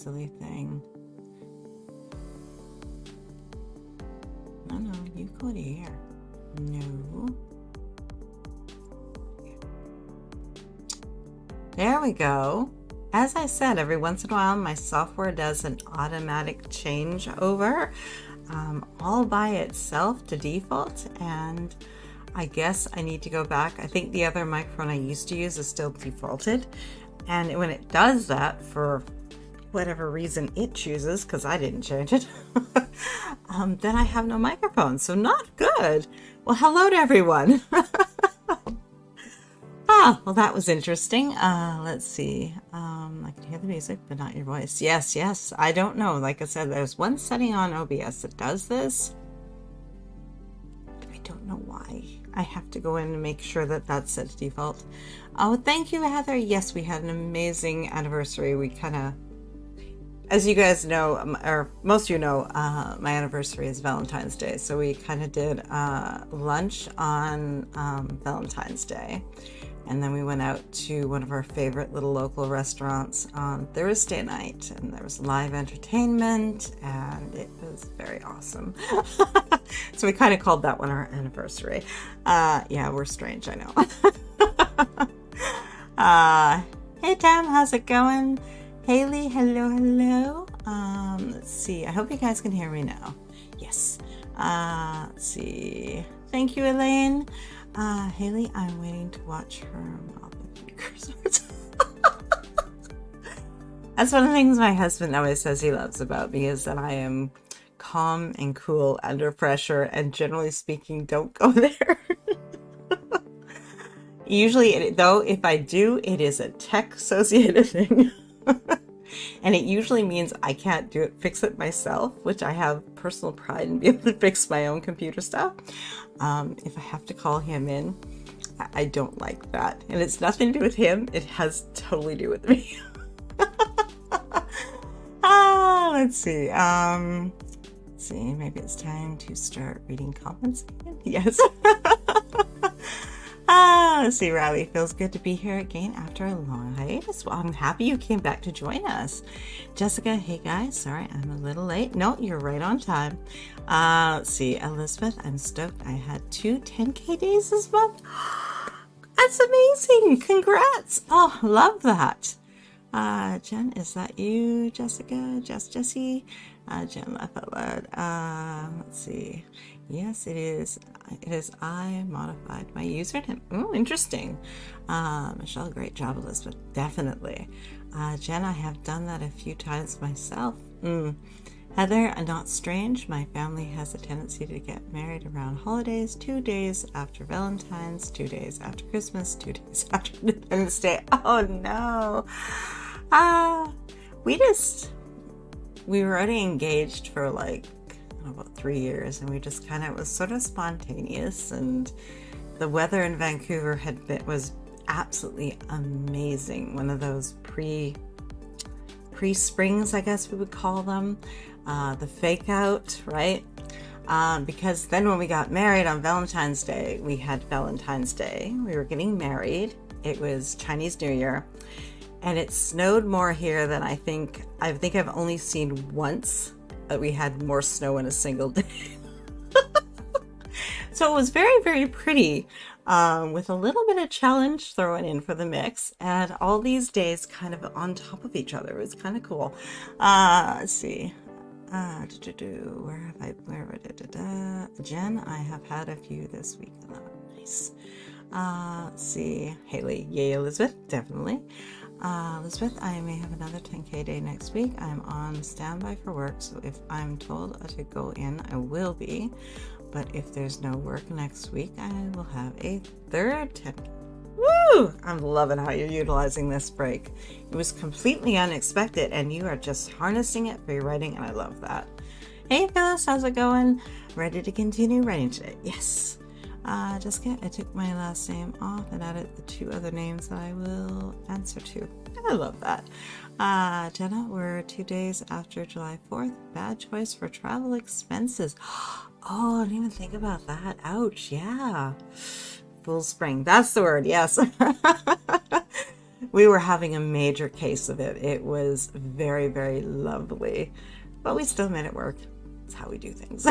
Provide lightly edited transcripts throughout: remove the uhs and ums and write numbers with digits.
silly thing. No, you go to here. No. There we go. As I said, every once in a while, my software does an automatic changeover all by itself to default. And I guess I need to go back. I think the other microphone I used to use is still defaulted. And when it does that, for whatever reason it chooses, because I didn't change it, then I have no microphone. So not good. Well, hello to everyone. Well, that was interesting. Let's see. I can hear the music, but not your voice. Yes. I don't know. Like I said, there's one setting on OBS that does this. I don't know why. I have to go in and make sure that that's set to default. Oh, thank you, Heather. Yes, we had an amazing anniversary. We kind of, as you guys know, or most of you know, my anniversary is Valentine's Day. So we kind of did lunch on Valentine's Day. And then we went out to one of our favorite little local restaurants on Thursday night. And there was live entertainment, and it was very awesome. So we kind of called that one our anniversary. Yeah, we're strange, I know. Hey, Tam, how's it going? Haley, hello. Let's see. I hope you guys can hear me now. Yes. Let's see. Thank you, Elaine. Haley, I'm waiting to watch her mouth and fingers. That's one of the things my husband always says he loves about me, is that I am calm and cool under pressure, and generally speaking, don't go there. Usually, though, if I do, it is a tech-associated thing. And it usually means I can't fix it myself, which I have personal pride in being able to fix my own computer stuff. If I have to call him in, I don't like that. And it's nothing to do with him. It has totally to do with me. Let's see. Maybe it's time to start reading comments again. Yes. Let's see, Riley. Feels good to be here again after a long hiatus. Well, I'm happy you came back to join us. Jessica, hey guys. Sorry, I'm a little late. No, you're right on time. Let's see, Elizabeth, I'm stoked. I had 2 10K days this month. That's amazing. Congrats. Oh, love that. Jen, is that you, Jessica? Jessie? Jen, laugh out loud. Let's see. Yes, it is. It is I modified my username. Oh, interesting. Michelle, great job, Elizabeth. Definitely. Jen, I have done that a few times myself. Heather, not strange. My family has a tendency to get married around holidays, 2 days after Valentine's, 2 days after Christmas, 2 days after Independence Day. Oh no. We were already engaged for like about 3 years, and we just kind of, it was sort of spontaneous, and the weather in Vancouver was absolutely amazing. One of those pre-springs, I guess we would call them, the fake out, right? Because then when we got married on Valentine's Day, we had Valentine's Day, we were getting married, it was Chinese New Year, and it snowed more here than I think I've only seen once. We had more snow in a single day. So it was very, very pretty, with a little bit of challenge thrown in for the mix, and all these days kind of on top of each other. It was kind of cool. Let's see. Jen, I have had a few this week. Nice. Let's see. Haley, yay, Elizabeth, definitely. Elizabeth, I may have another 10K day next week. I'm on standby for work, so if I'm told to go in, I will be. But if there's no work next week, I will have a third 10K. Woo! I'm loving how you're utilizing this break. It was completely unexpected, and you are just harnessing it for your writing, and I love that. Hey, Phyllis, how's it going? Ready to continue writing today? Yes. Jessica, I took my last name off and added the 2 other names that I will answer to. I love that. Jenna, we're 2 days after July 4th. Bad choice for travel expenses. Oh, I didn't even think about that. Ouch, yeah. Full spring. That's the word, yes. We were having a major case of it. It was very, very lovely, but we still made it work. That's how we do things.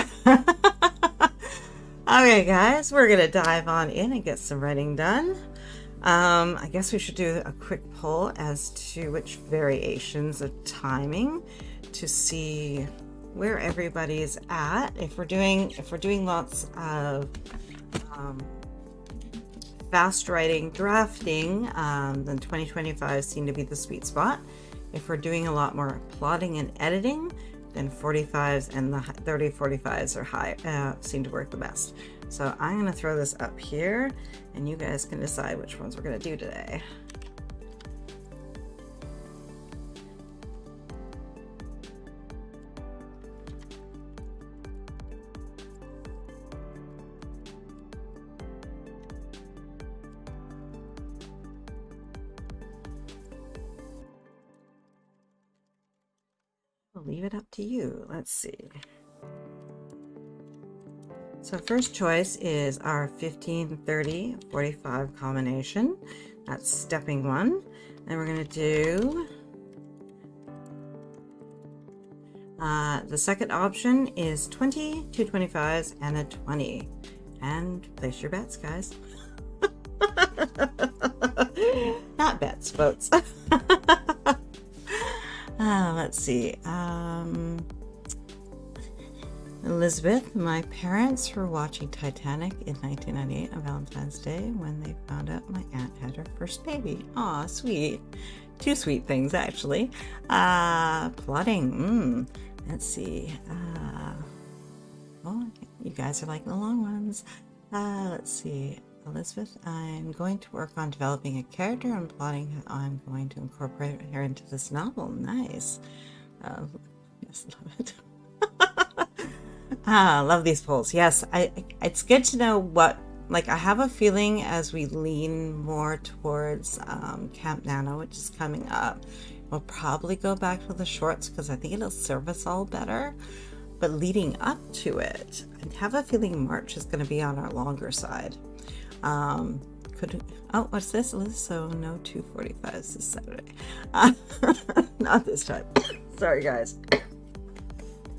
Okay, guys, we're going to dive on in and get some writing done. I guess we should do a quick poll as to which variations of timing to see where everybody's at. If we're doing lots of fast writing, drafting, then 20-25 seem to be the sweet spot. If we're doing a lot more plotting and editing, then 45s and the 30-45s are high, seem to work the best. So I'm going to throw this up here, and you guys can decide which ones we're going to do today. I'll leave it up to you. Let's see. So first choice is our 15-30-45 combination. That's stepping one. Then we're going to do the second option is 20-25s and a 20. And place your bets, guys. Not bets, votes. Let's see. Elizabeth, my parents were watching Titanic in 1998 on Valentine's Day when they found out my aunt had her first baby. Aw, sweet. Two sweet things, actually. Plotting. Let's see. Oh, you guys are like the long ones. Let's see. Elizabeth, I'm going to work on developing a character and plotting how I'm going to incorporate her into this novel. Nice. Yes, love it. Love these polls. Yes, it's good to know what, like, I have a feeling as we lean more towards Camp Nano, which is coming up, we'll probably go back to the shorts because I think it'll serve us all better. But leading up to it, I have a feeling March is going to be on our longer side. Oh, what's this? So no 245s this Saturday. Not this time. Sorry, guys.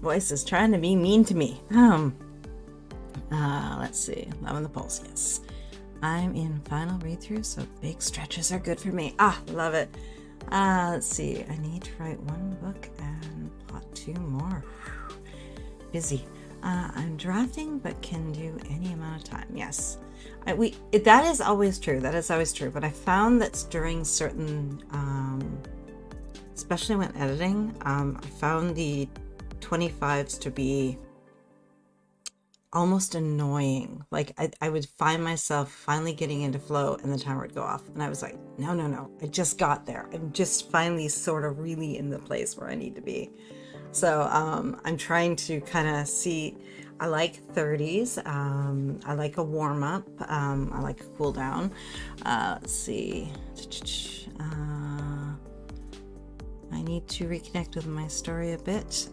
Voice is trying to be mean to me. Let's see. Loving the pulse. Yes. I'm in final read through, so big stretches are good for me. Love it. Let's see. I need to write one book and plot two more. Busy. I'm drafting, but can do any amount of time. Yes. That is always true. That is always true. But I found that during certain, especially when editing, I found the 25s to be almost annoying. Like I would find myself finally getting into flow and the timer would go off and I was like, no, I just got there. I'm just finally sort of really in the place where I need to be. So I'm trying to kind of see. I like 30s. I like a warm up. I like a cool down. Let's see. I need to reconnect with my story a bit.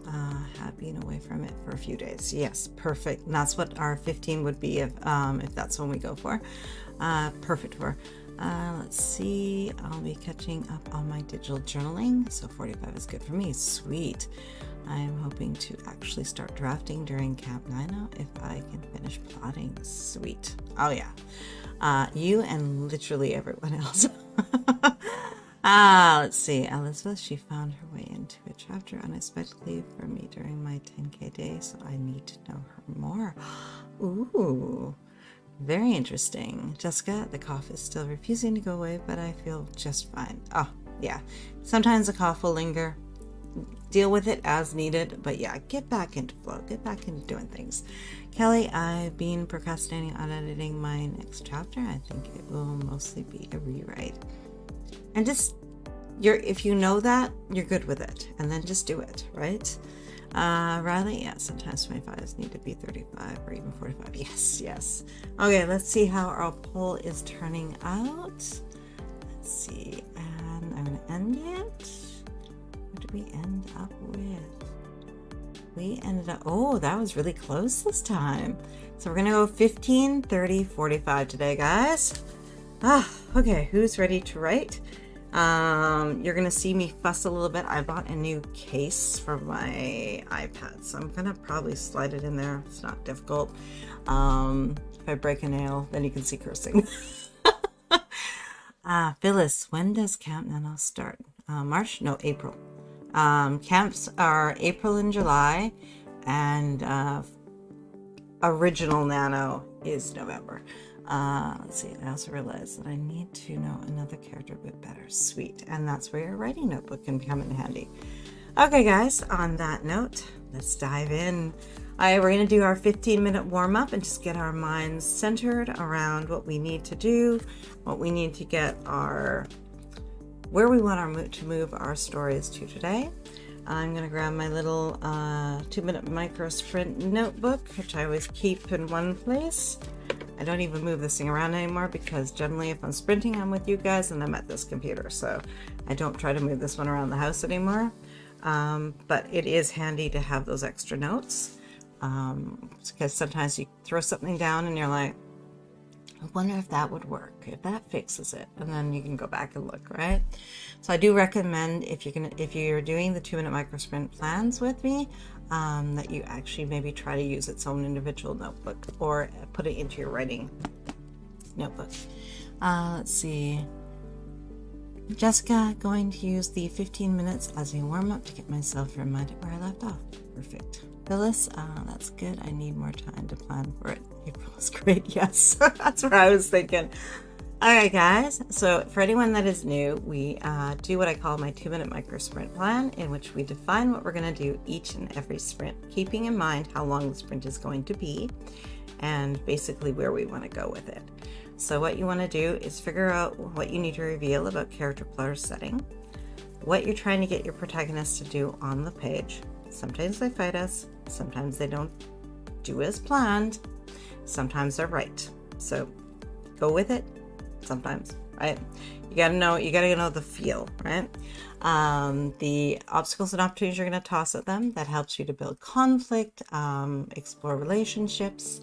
Have been away from it for a few days. Yes, perfect. And that's what our 15 would be if that's when we go for. Perfect for. Let's see. I'll be catching up on my digital journaling. So 45 is good for me. Sweet. I'm hoping to actually start drafting during Camp NaNo if I can finish plotting. Sweet. Oh yeah. You and literally everyone else. Let's see. Elizabeth, she found her way into a chapter unexpectedly for me during my 10K day, so I need to know her more. Ooh, very interesting. Jessica, the cough is still refusing to go away, but I feel just fine. Oh, yeah. Sometimes the cough will linger. Deal with it as needed, but yeah, get back into flow. Get back into doing things. Kelly, I've been procrastinating on editing my next chapter. I think it will mostly be a rewrite. And just, if you know that, you're good with it. And then just do it, right? Riley, yeah, sometimes 25s need to be 35 or even 45. Yes. Okay, let's see how our poll is turning out. Let's see. And I'm going to end it. What did we end up with? We ended up, oh, that was really close this time. So we're going to go 15, 30, 45 today, guys. Okay, who's ready to write? You're gonna see me fuss a little bit. I bought a new case for my iPad, so I'm gonna probably slide it in there. It's not difficult. If I break a nail, then you can see cursing. Phyllis, when does Camp Nano start? March? No, April. Camps are April and July, and original Nano is November. Let's see, I also realized that I need to know another character a bit better. Sweet. And that's where your writing notebook can come in handy. Okay, guys, on that note, let's dive in. We're going to do our 15-minute warm-up and just get our minds centered around what we need to do, what we need to get where we want to move our stories to today. I'm going to grab my little 2-minute micro sprint notebook, which I always keep in one place. I don't even move this thing around anymore because generally if I'm sprinting, I'm with you guys and I'm at this computer. So I don't try to move this one around the house anymore. But it is handy to have those extra notes because sometimes you throw something down and you're like, I wonder if that would work, if that fixes it, and then you can go back and look, right? So I do recommend if you're doing the 2-minute micro sprint plans with me, that you actually maybe try to use its own individual notebook or put it into your writing notebook. Let's see. Jessica, going to use the 15 minutes as a warm-up to get myself reminded where I left off. Perfect. Phyllis, that's good. I need more time to plan for it. April was great. Yes, that's what I was thinking. All right, guys. So for anyone that is new, we do what I call my 2-minute micro sprint plan, in which we define what we're going to do each and every sprint, keeping in mind how long the sprint is going to be and basically where we want to go with it. So what you want to do is figure out what you need to reveal about character player setting, what you're trying to get your protagonist to do on the page. Sometimes they fight us, sometimes they don't do as planned, sometimes they're right. So go with it sometimes, right? You gotta know the feel, right? The obstacles and opportunities you're gonna toss at them, that helps you to build conflict, explore relationships,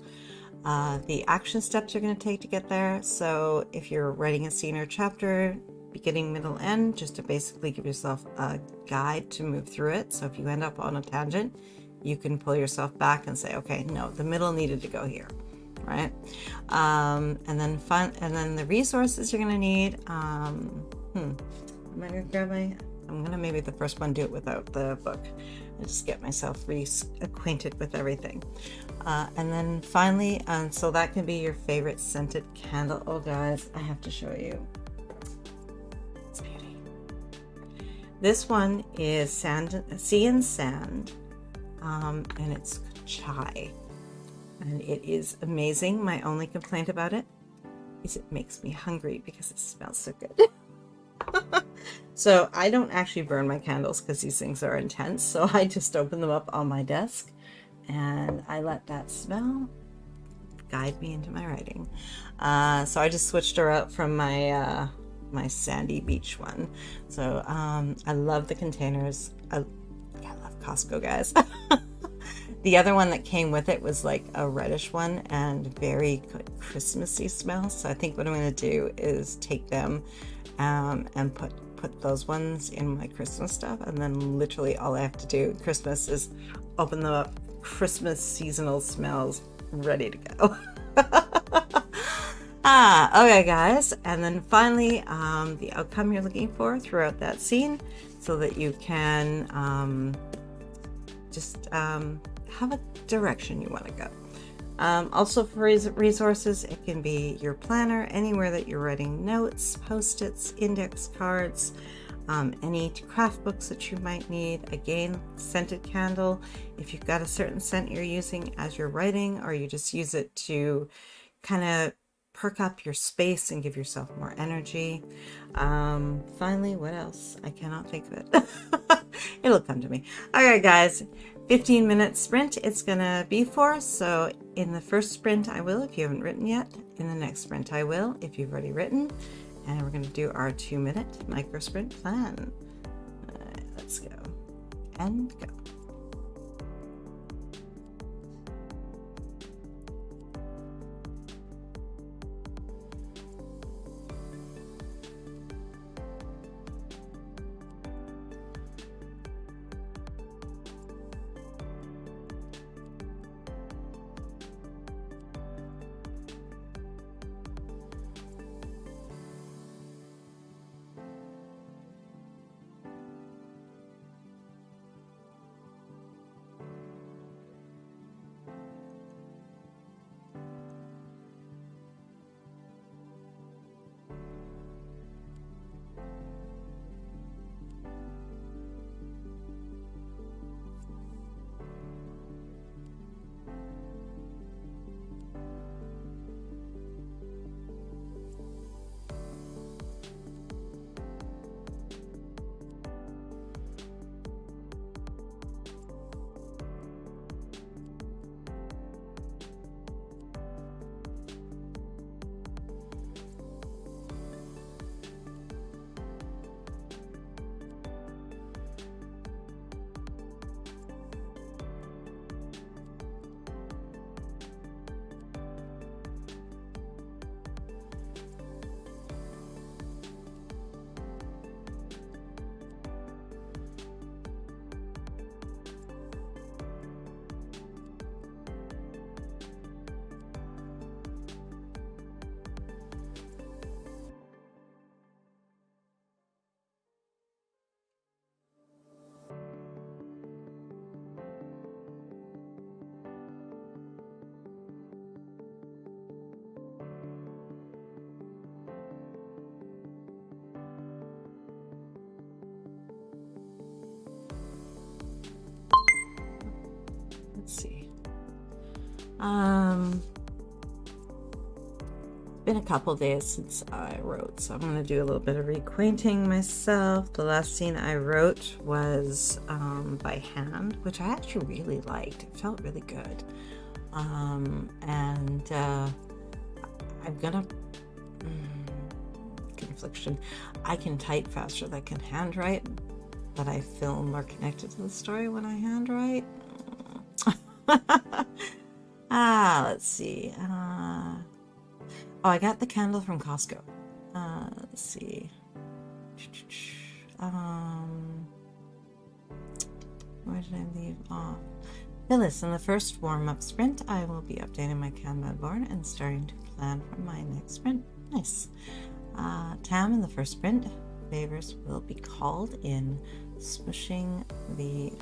the action steps you're going to take to get there. So if you're writing a scene or chapter, beginning, middle, end, just to basically give yourself a guide to move through it. So if you end up on a tangent, you can pull yourself back and say, okay, no, the middle needed to go here, right? And then the resources you're going to need. I'm going to maybe the first one do it without the book. I just get myself reacquainted with everything. And then finally, so that can be your favorite scented candle. Oh guys, I have to show you. It's beauty. This one is sea and sand, and it's chai. And it is amazing. My only complaint about it is it makes me hungry because it smells so good. So I don't actually burn my candles because these things are intense. So I just open them up on my desk and I let that smell guide me into my writing. So I just switched her out from my my sandy beach one. So I love the containers. I love Costco, guys. The other one that came with it was like a reddish one and very Christmassy smell. So I think what I'm going to do is take them and put those ones in my Christmas stuff, and then literally all I have to do at Christmas is open them up. Christmas seasonal smells ready to go. Okay guys, and then finally the outcome you're looking for throughout that scene so that you can just have a direction you want to go. Also for resources, it can be your planner, anywhere that you're writing notes, post-its, index cards, any craft books that you might need. Again, scented candle, if you've got a certain scent you're using as you're writing, or you just use it to kind of perk up your space and give yourself more energy. Finally, what else? I cannot think of it. It'll come to me. All right, guys. 15-minute sprint it's gonna be for. So in the first sprint I will, if you haven't written yet. In the next sprint I will, if you've already written. And we're gonna do our 2-minute micro sprint plan. All right, let's go and go. let's see. Been a couple days since I wrote, so I'm going to do a little bit of reacquainting myself. The last scene I wrote was by hand, which I actually really liked. It felt really good. I'm gonna confliction. I can type faster than I can handwrite, but I feel more connected to the story when I handwrite. Let's see. I got the candle from Costco. Let's see. Where did I leave off? Phyllis, in the first warm-up sprint, I will be updating my Kanban board and starting to plan for my next sprint. Nice. Tam, in the first sprint, favors will be called in, smushing the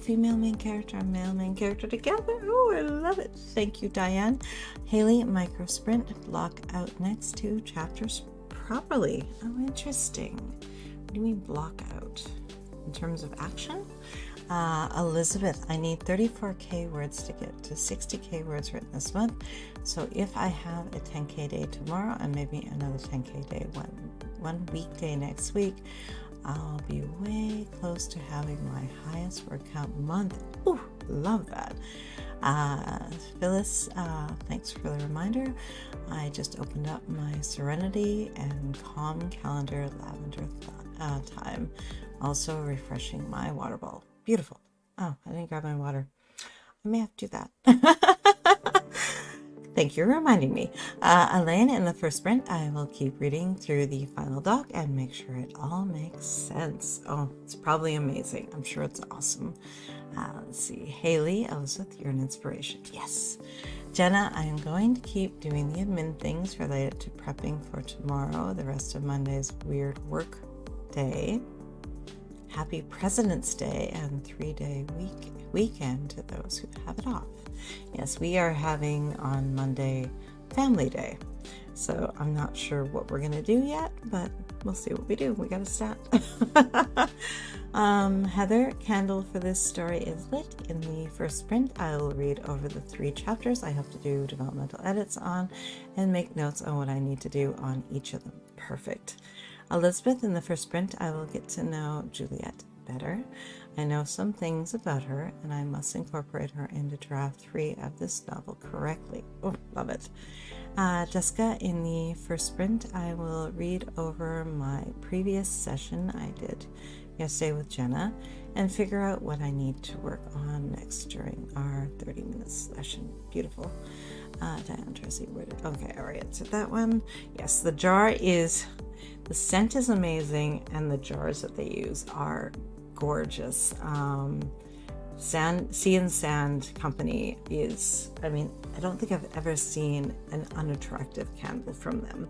female main character and male main character together. Oh, I love it. Thank you, Diane. Haley, micro sprint, block out next 2 chapters properly. Oh, interesting. What do you mean block out? In terms of action? Elizabeth, I need 34k words to get to 60k words written this month. So if I have a 10k day tomorrow and maybe another 10k day one weekday next week, I'll be way close to having my highest word count month. Ooh, love that. Phyllis, thanks for the reminder. I just opened up my Serenity and Calm Calendar Lavender time. Also refreshing my water bowl. Beautiful. Oh, I didn't grab my water. I may have to do that. Thank you for reminding me. Elaine, in the first sprint, I will keep reading through the final doc and make sure it all makes sense. Oh, it's probably amazing. I'm sure it's awesome. Let's see. Haley, Elizabeth, you're an inspiration. Yes. Jenna, I am going to keep doing the admin things related to prepping for tomorrow, the rest of Monday's weird work day. Happy President's Day and 3-day weekend to those who have it off. Yes, we are having on Monday Family Day, so I'm not sure what we're gonna do yet, but we'll see what we do. We got to start. Heather, candle for this story is lit. In the first sprint, I will read over the 3 chapters I have to do developmental edits on and make notes on what I need to do on each of them. Perfect. Elizabeth, in the first sprint, I will get to know Juliet better. I know some things about her, and I must incorporate her into draft 3 of this novel correctly. Oh, love it. Jessica, in the first sprint, I will read over my previous session I did yesterday with Jenna and figure out what I need to work on next during our 30-minute session. Beautiful. Diane, Tracy, okay, I already answered that one. Yes, the scent is amazing, and the jars that they use are gorgeous. Sea and Sand Company is, I don't think I've ever seen an unattractive candle from them.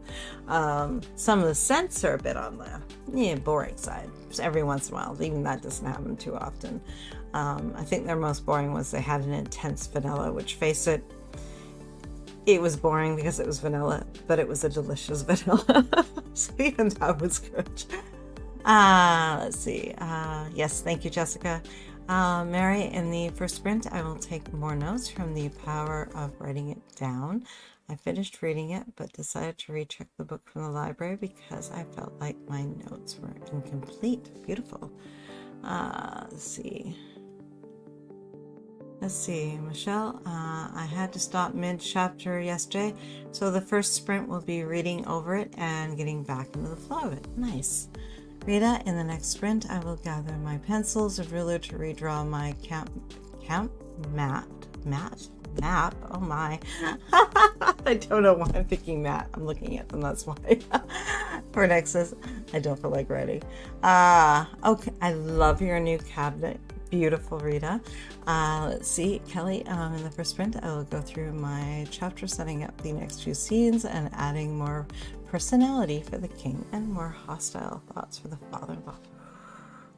Some of the scents are a bit on the boring side. Just every once in a while, even that doesn't happen too often. I think their most boring was they had an intense vanilla, which, face it, it was boring because it was vanilla, but it was a delicious vanilla. So even that was good. Let's see. Yes, thank you, Jessica. Mary, in the first sprint, I will take more notes from the power of writing it down. I finished reading it, but decided to recheck the book from the library because I felt like my notes were incomplete. Beautiful. Let's see, Michelle, I had to stop mid-chapter yesterday, so the first sprint will be reading over it and getting back into the flow of it. Nice. Rita, in the next sprint, I will gather my pencils, a ruler to redraw my camp map. Oh my. I don't know why I'm thinking Matt. I'm looking at them, that's why. For Nexus, I don't feel like writing. Okay, I love your new cabinet. Beautiful, Rita. Let's see, Kelly, in the first sprint, I will go through my chapter setting up the next 2 scenes and adding more personality for the king and more hostile thoughts for the father-in-law.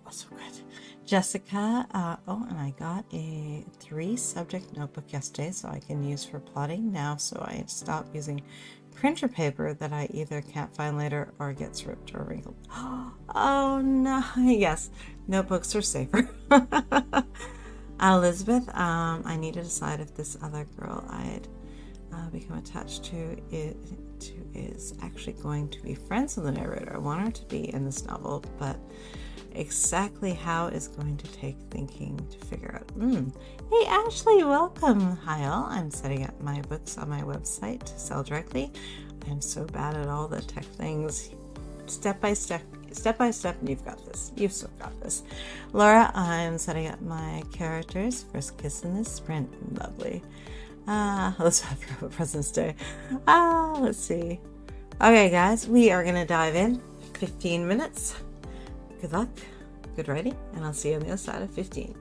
Oh, so good. Jessica, and I got a 3-subject notebook yesterday so I can use for plotting now, so I stop using printer paper that I either can't find later or gets ripped or wrinkled. Oh no, yes, notebooks are safer. Elizabeth, I need to decide if this other girl I'd become attached to is actually going to be friends with the narrator. I want her to be in this novel, but exactly how is going to take thinking to figure out. Hey Ashley, welcome. Hi all. I'm setting up my books on my website to sell directly. I'm so bad at all the tech things. Step by step, and you've got this. You've still got this. Laura, I'm setting up my characters. First kiss in the sprint. Lovely. Let's have President's Day. Let's see. Okay, guys, we are gonna dive in. 15 minutes. Good luck, good writing, and I'll see you on the other side of 15.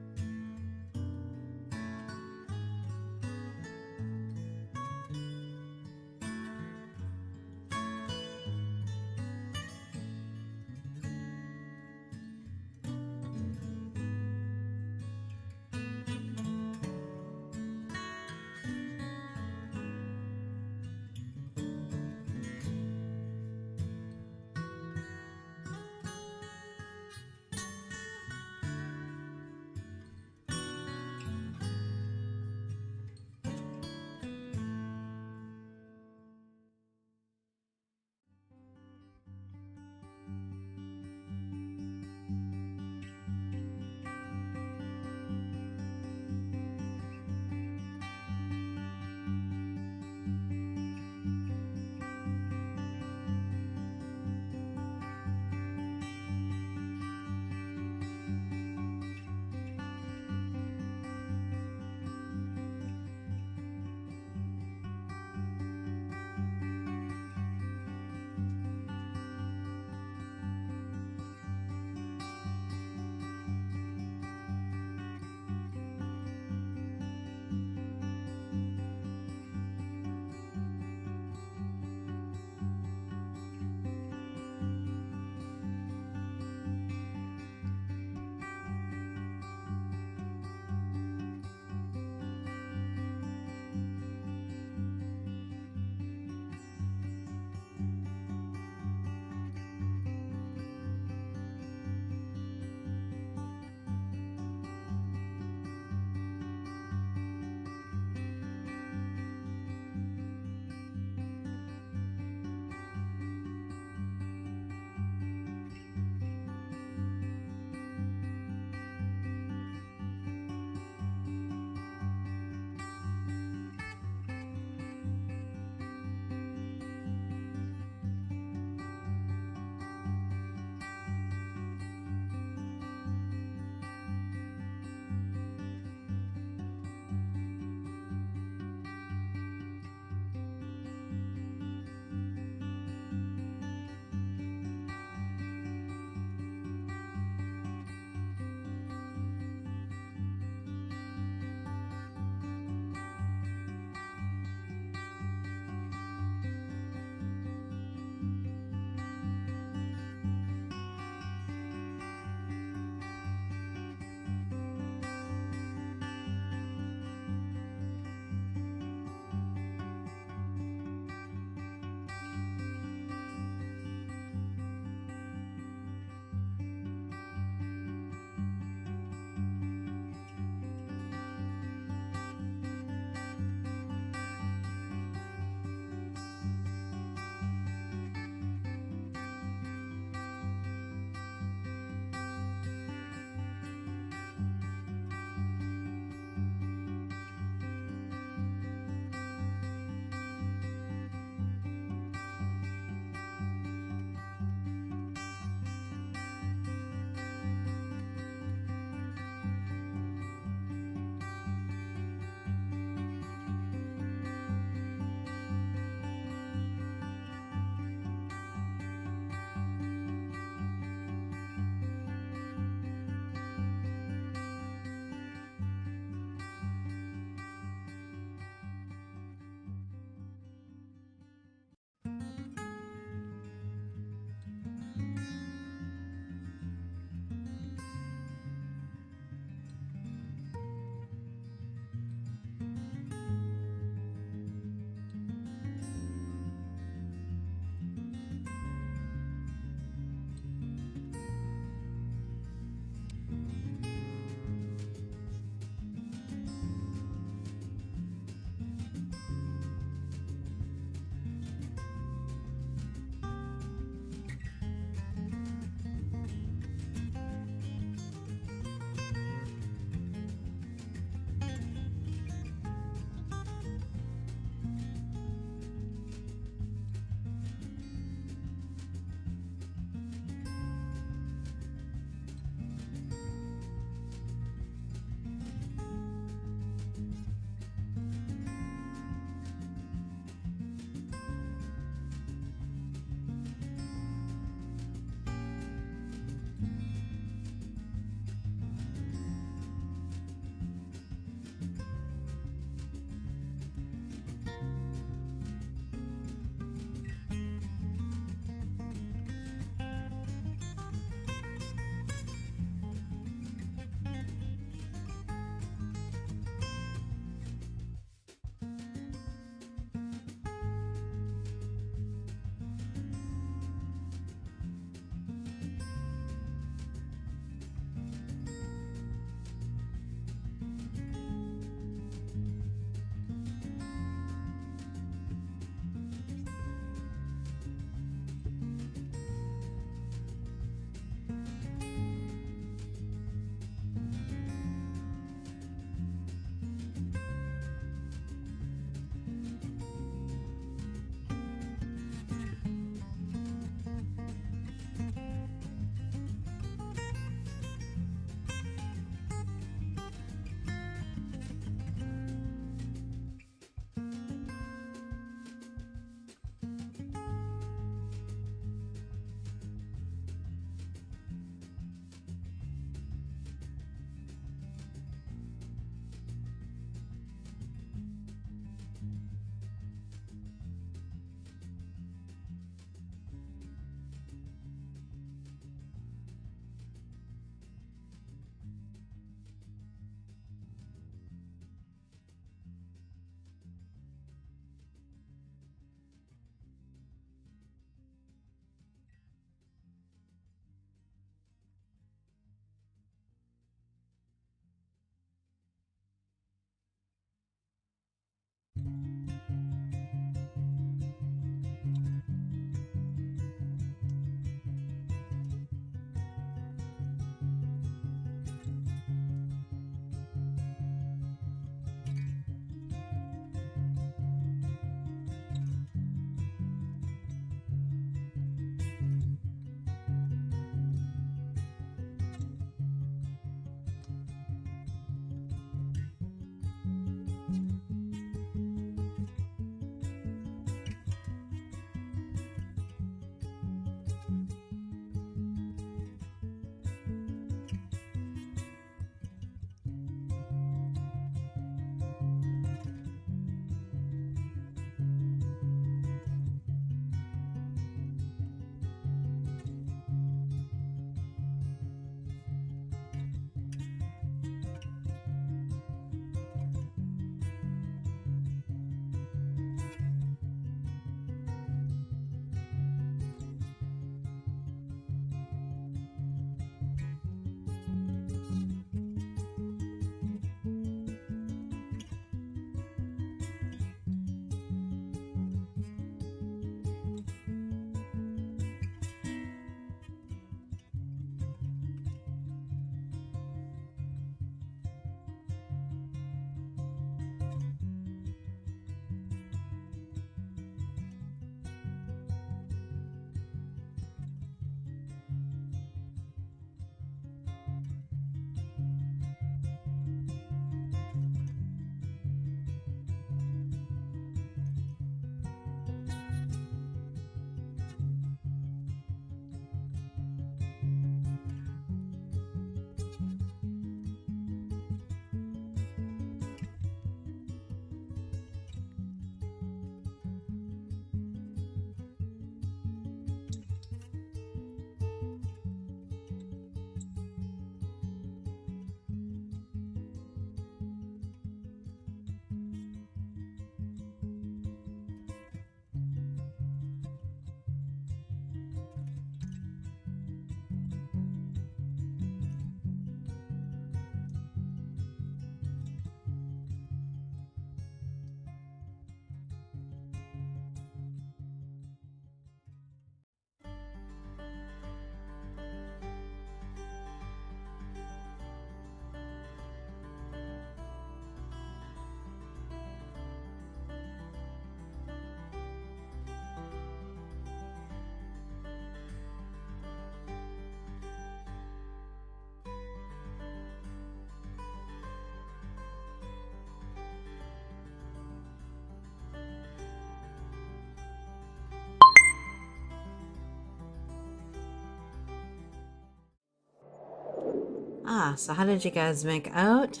So how did you guys make out?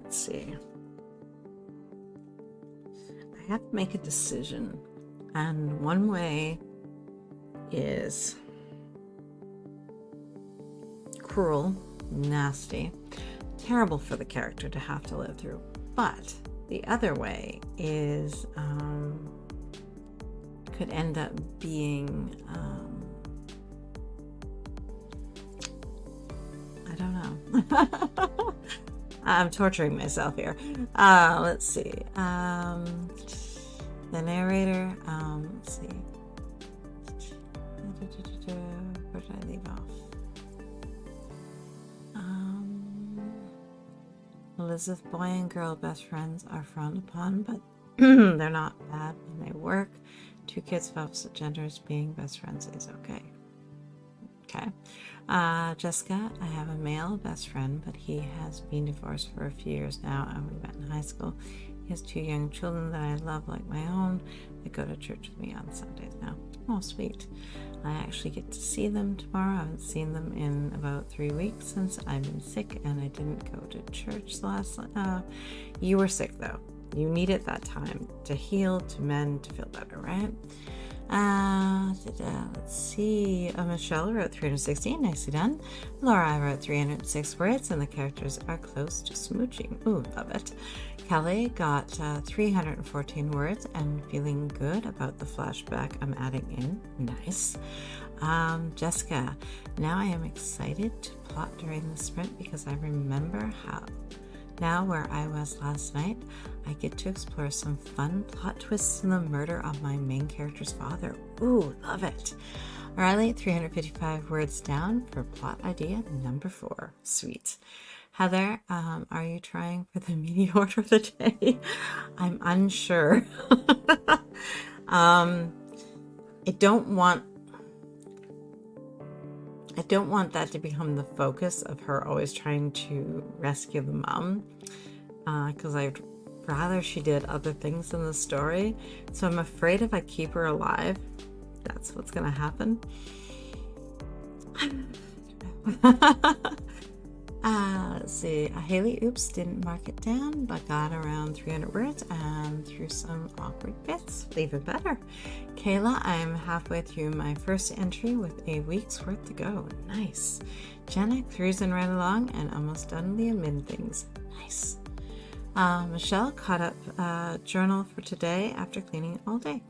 Let's see. I have to make a decision. And one way is cruel, nasty, terrible for the character to have to live through. But the other way is could end up being I don't know. I'm torturing myself here. Let's see. The narrator. Let's see. Where did I leave off? Elizabeth, boy and girl best friends are frowned upon, but they're not bad when they work. Two kids of opposite genders being best friends is okay. Okay. Jessica, I have a male best friend, but he has been divorced for a few years now, and we met in high school. He has two young children that I love like my own. They go to church with me on Sundays now. Oh, sweet. I actually get to see them tomorrow. I haven't seen them in about 3 weeks since I've been sick, and I didn't go to church last night. You were sick, though. You needed that time to heal, to mend, to feel better, right? Let's see. Michelle wrote 316. Nicely done. Laura, I wrote 306 words, and the characters are close to smooching. Ooh, love it. Kelly got 314 words and feeling good about the flashback I'm adding in. Nice. Jessica, now I am excited to plot during the sprint because I remember how. Now where I was last night, I get to explore some fun plot twists in the murder of my main character's father. Ooh, love it. Riley, 355 words down for plot idea number 4. Sweet. Heather, are you trying for the media order of the day? I'm unsure. I don't want that to become the focus of her always trying to rescue the mom, because I'd rather she did other things in the story. So I'm afraid if I keep her alive, that's what's going to happen. Let's see. Haley, oops, didn't mark it down, but got around 300 words and through some awkward bits. Even better. Kayla, I'm halfway through my first entry with a week's worth to go. Nice. Jenna, cruising right along and almost done the admin things. Nice. Michelle, caught up journal for today after cleaning all day.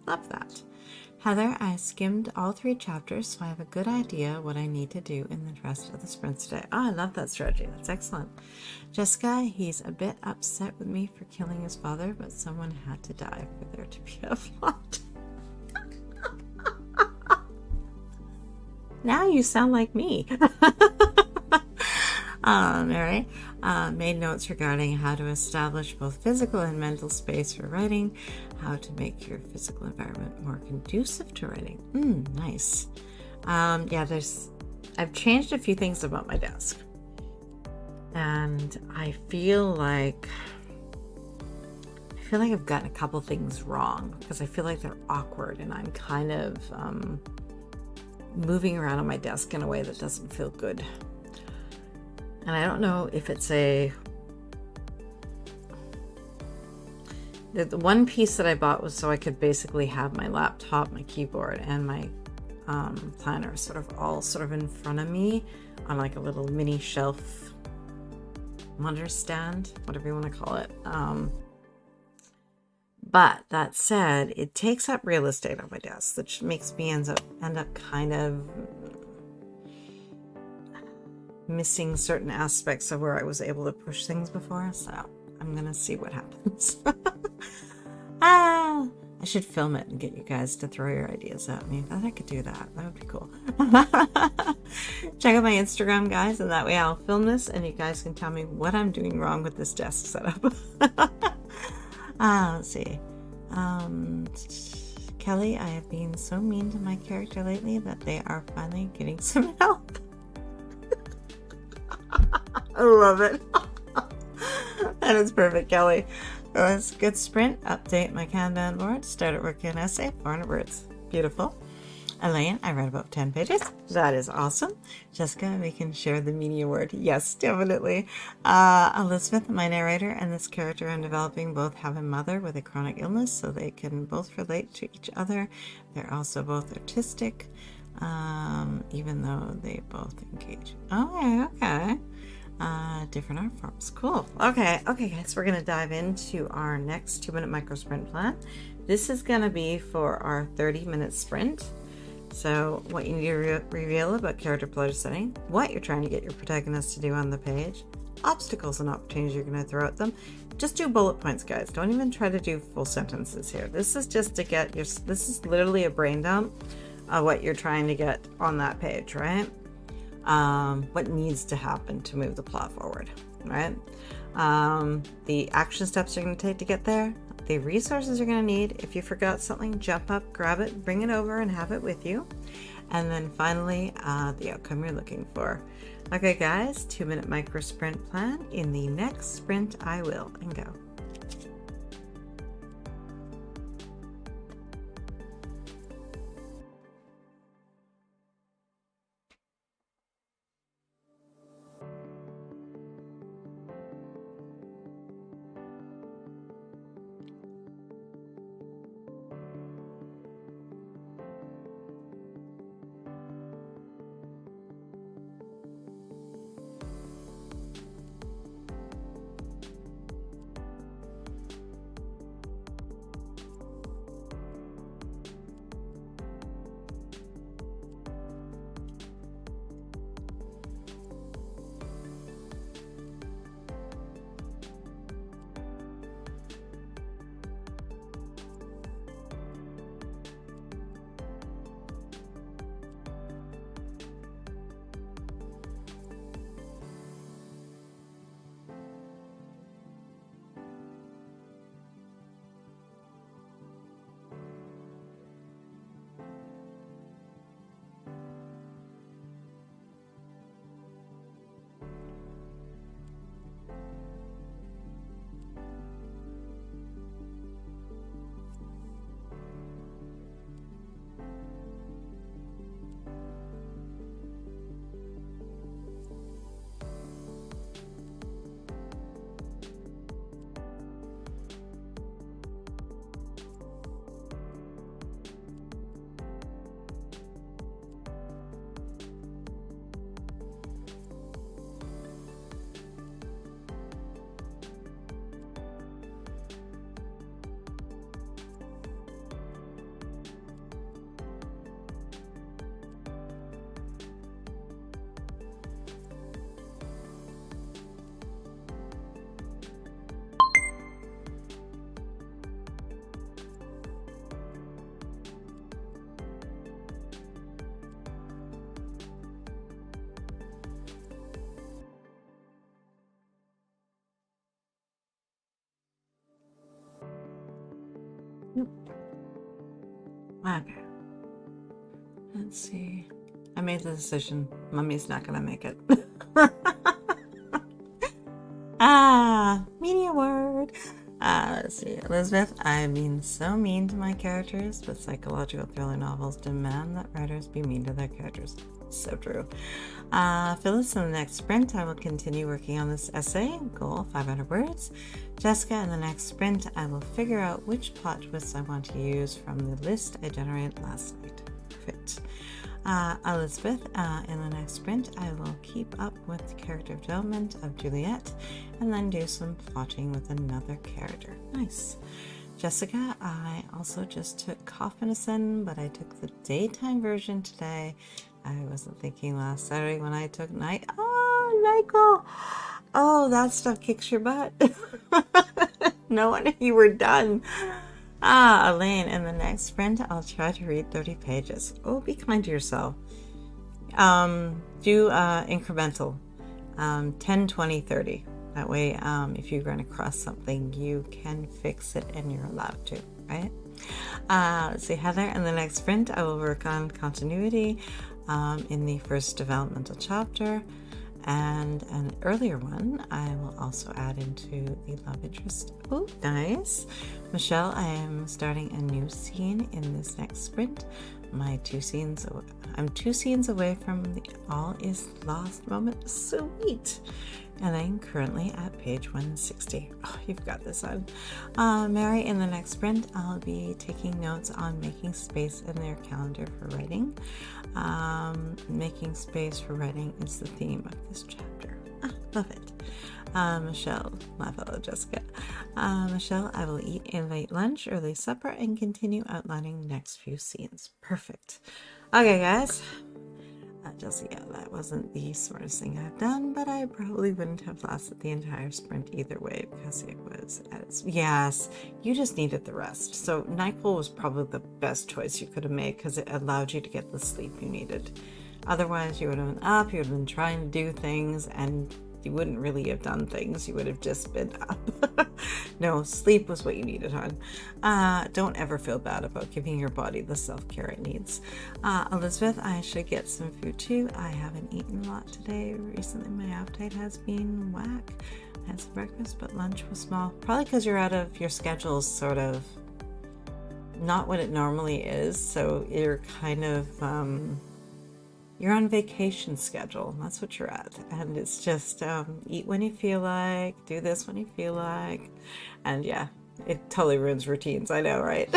Love that. Heather, I skimmed all 3 chapters, so I have a good idea what I need to do in the rest of the sprint today. Oh, I love that strategy. That's excellent. Jessica, he's a bit upset with me for killing his father, but someone had to die for there to be a plot. Now you sound like me. Mary, made notes regarding how to establish both physical and mental space for writing, how to make your physical environment more conducive to writing. Nice. Yeah, I've changed a few things about my desk, and I feel like I've gotten a couple things wrong because I feel like they're awkward, and I'm kind of moving around on my desk in a way that doesn't feel good. And I don't know if it's the one piece that I bought was so I could basically have my laptop, my keyboard, and my planner sort of in front of me on like a little mini shelf monitor stand, whatever you want to call it. But that said, it takes up real estate on my desk, which makes me end up kind of missing certain aspects of where I was able to push things before. So I'm gonna see what happens. I should film it and get you guys to throw your ideas at me. I thought I could do that. That would be cool. Check out my Instagram, guys, and that way I'll film this and you guys can tell me what I'm doing wrong with this desk setup. Let's see. Kelly, I have been so mean to my character lately that they are finally getting some help. I love it. That is perfect, Kelly. Let's good sprint. Update my Kanban board. Start at work in essay. 400 words. Beautiful. Elaine, I read about 10 pages. That is awesome. Jessica, we can share the media word. Yes, definitely. Elizabeth, my narrator, and this character I'm developing both have a mother with a chronic illness, so they can both relate to each other. They're also both artistic, even though they both engage. Okay. Different art forms. Cool. Okay, guys, we're going to dive into our next 2-minute micro sprint plan. This is going to be for our 30-minute sprint. So what you need to reveal about character pleasure setting, what you're trying to get your protagonist to do on the page, obstacles and opportunities you're going to throw at them. Just do bullet points, guys. Don't even try to do full sentences here. This is just to get your, this is literally a brain dump of what you're trying to get on that page, right? What needs to happen to move the plot forward, right? The action steps you're going to take to get there, the resources you're going to need. If you forgot something, jump up, grab it, bring it over, and have it with you. And then finally, the outcome you're looking for. Okay, guys, 2-minute micro sprint plan. In the next sprint, I will, and go. Okay. Let's see. I made the decision. Mummy's not gonna make it. Media word. Let's see. Elizabeth, I've been so mean to my characters, but psychological thriller novels demand that writers be mean to their characters. So true. Phyllis, in the next sprint, I will continue working on this essay. Goal, 500 words. Jessica, in the next sprint, I will figure out which plot twists I want to use from the list I generated last night. Perfect. Elizabeth, in the next sprint, I will keep up with the character development of Juliet and then do some plotting with another character. Nice. Jessica, I also just took Coffin, but I took the daytime version today. I wasn't thinking last Saturday when I took night. Oh, Michael. Oh, that stuff kicks your butt. No wonder you were done. Elaine, in the next sprint, I'll try to read 30 pages. Oh, be kind to yourself. Do incremental. 10, 20, 30. That way, if you run across something, you can fix it and you're allowed to, right? Let's see, Heather, in the next sprint, I will work on continuity in the first developmental chapter, and an earlier one I will also add into the love interest. Oh, nice. Michelle, I am starting a new scene in this next sprint. my I'm 2 scenes away from the all is lost moment. Sweet. And I'm currently at page 160. Oh, you've got this on. Mary, in the next sprint, I'll be taking notes on making space in their calendar for writing. Making space for writing is the theme of this chapter. Love it. Michelle, my fellow Jessica. Michelle, I will eat a late lunch, early supper, and continue outlining next few scenes. Perfect. Okay, guys. Jessica, that wasn't the smartest thing I've done, but I probably wouldn't have lasted the entire sprint either way because it was at its... Yes, you just needed the rest. So NyQuil was probably the best choice you could have made because it allowed you to get the sleep you needed. Otherwise, you would have been up, you would have been trying to do things, and you wouldn't really have done things. You would have just been up. No, sleep was what you needed, hon. Don't ever feel bad about giving your body the self-care it needs. Elizabeth, I should get some food too. I haven't eaten a lot today. Recently, my appetite has been whack. I had some breakfast, but lunch was small. Probably because you're out of your schedules, sort of not what it normally is. So you're kind of... you're on vacation schedule. That's what you're at. And it's just eat when you feel like, do this when you feel like. And yeah, it totally ruins routines. I know, right?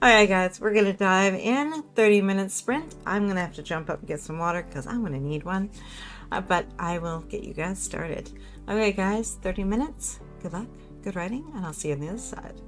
Alright guys, we're going to dive in. 30-minute sprint. I'm going to have to jump up and get some water because I'm going to need one. But I will get you guys started. Okay guys, 30 minutes. Good luck, good writing, and I'll see you on the other side.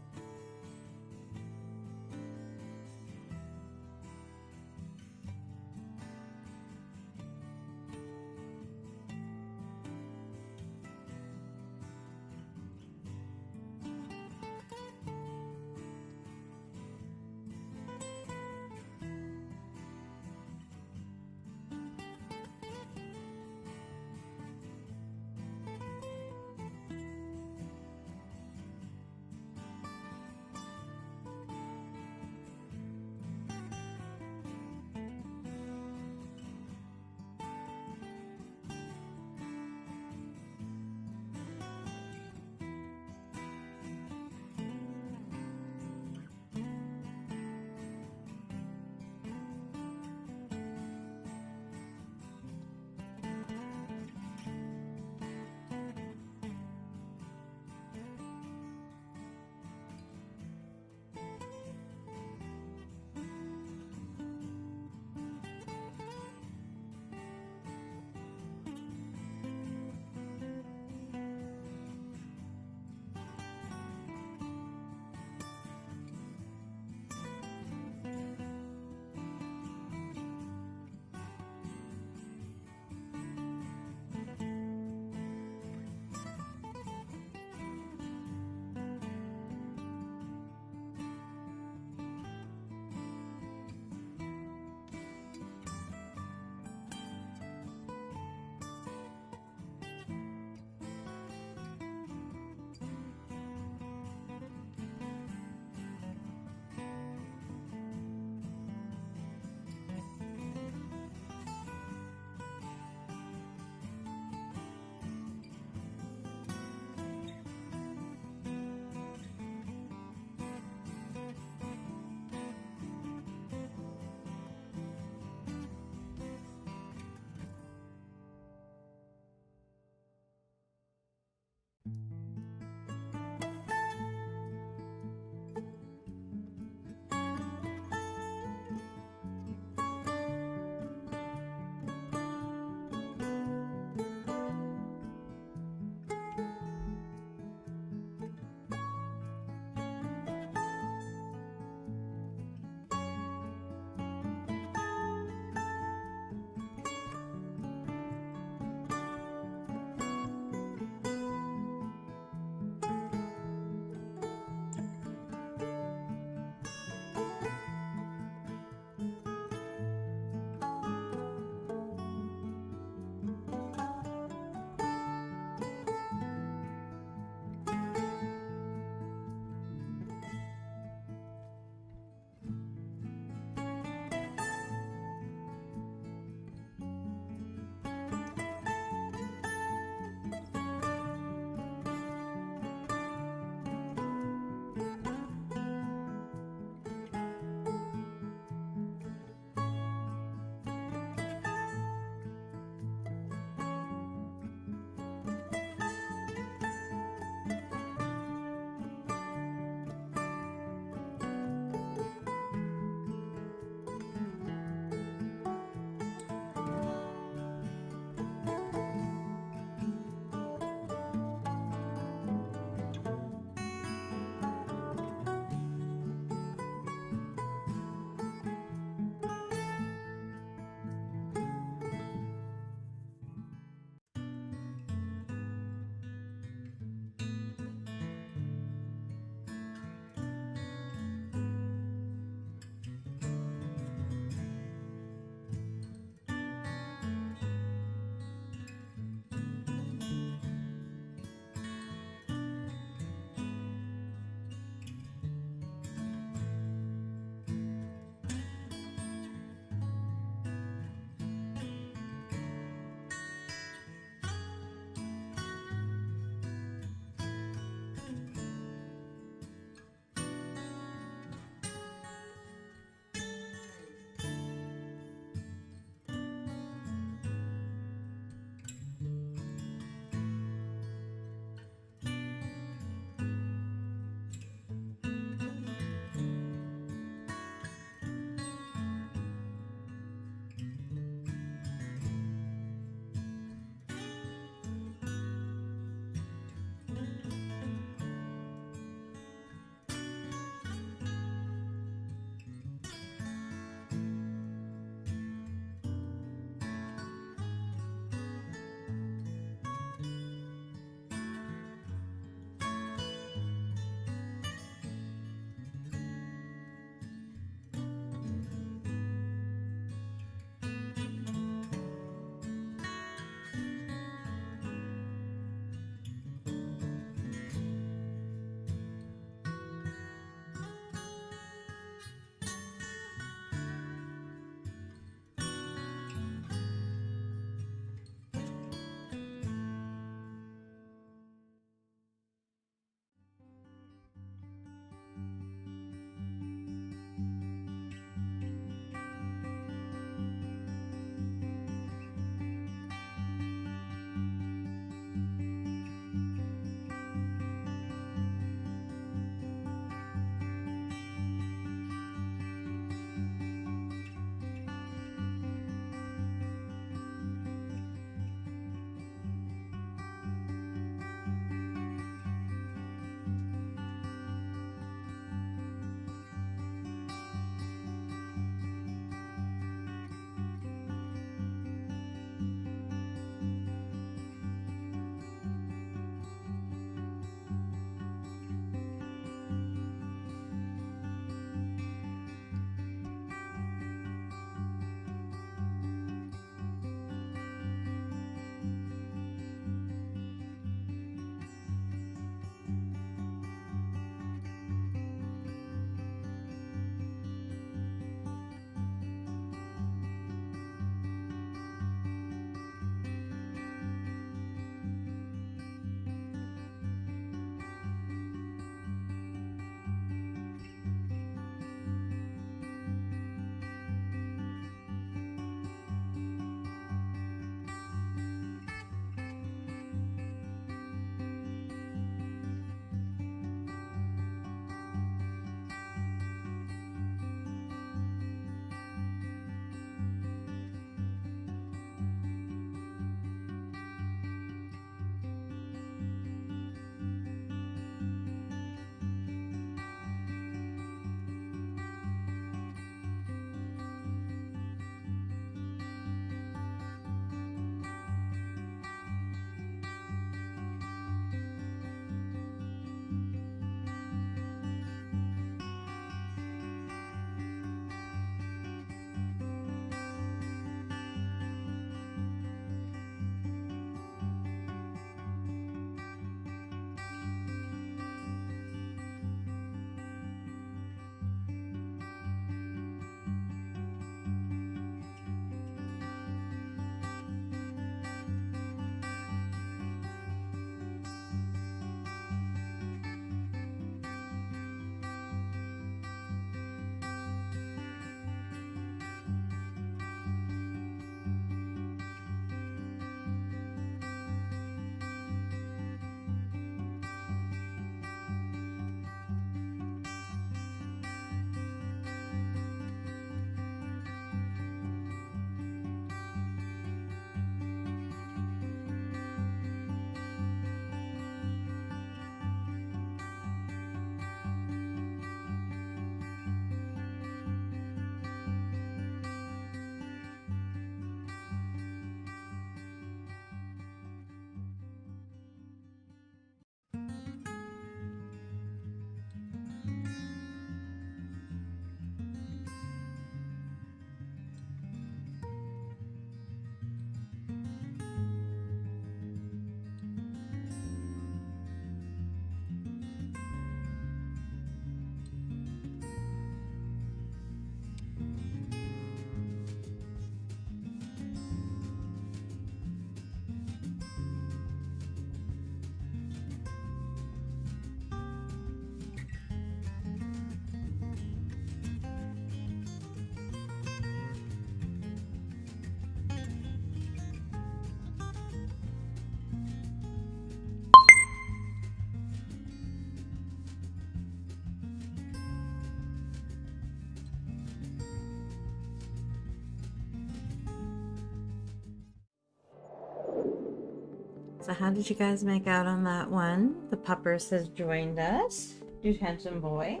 So how did you guys make out on that one? The puppers has joined us. Dude, handsome boy.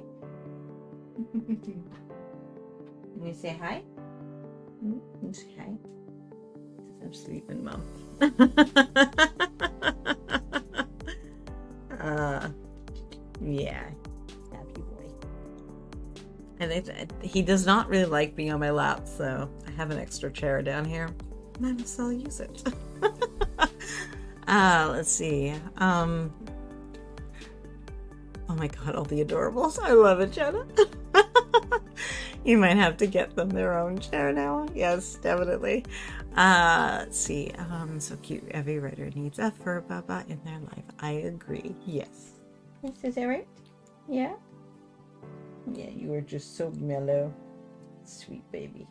Can you say hi? Can you say hi? I'm sleeping, Mom. Yeah, happy boy. And he does not really like being on my lap, so I have an extra chair down here. Might as well use it. Let's see. Oh my god, all the adorables. I love it, Jenna. You might have to get them their own chair now. Yes, definitely. Let's see. So cute. Every writer needs a fur baba in their life. I agree. Yes. Yes, is that right? Yeah? Yeah, you are just so mellow. Sweet baby.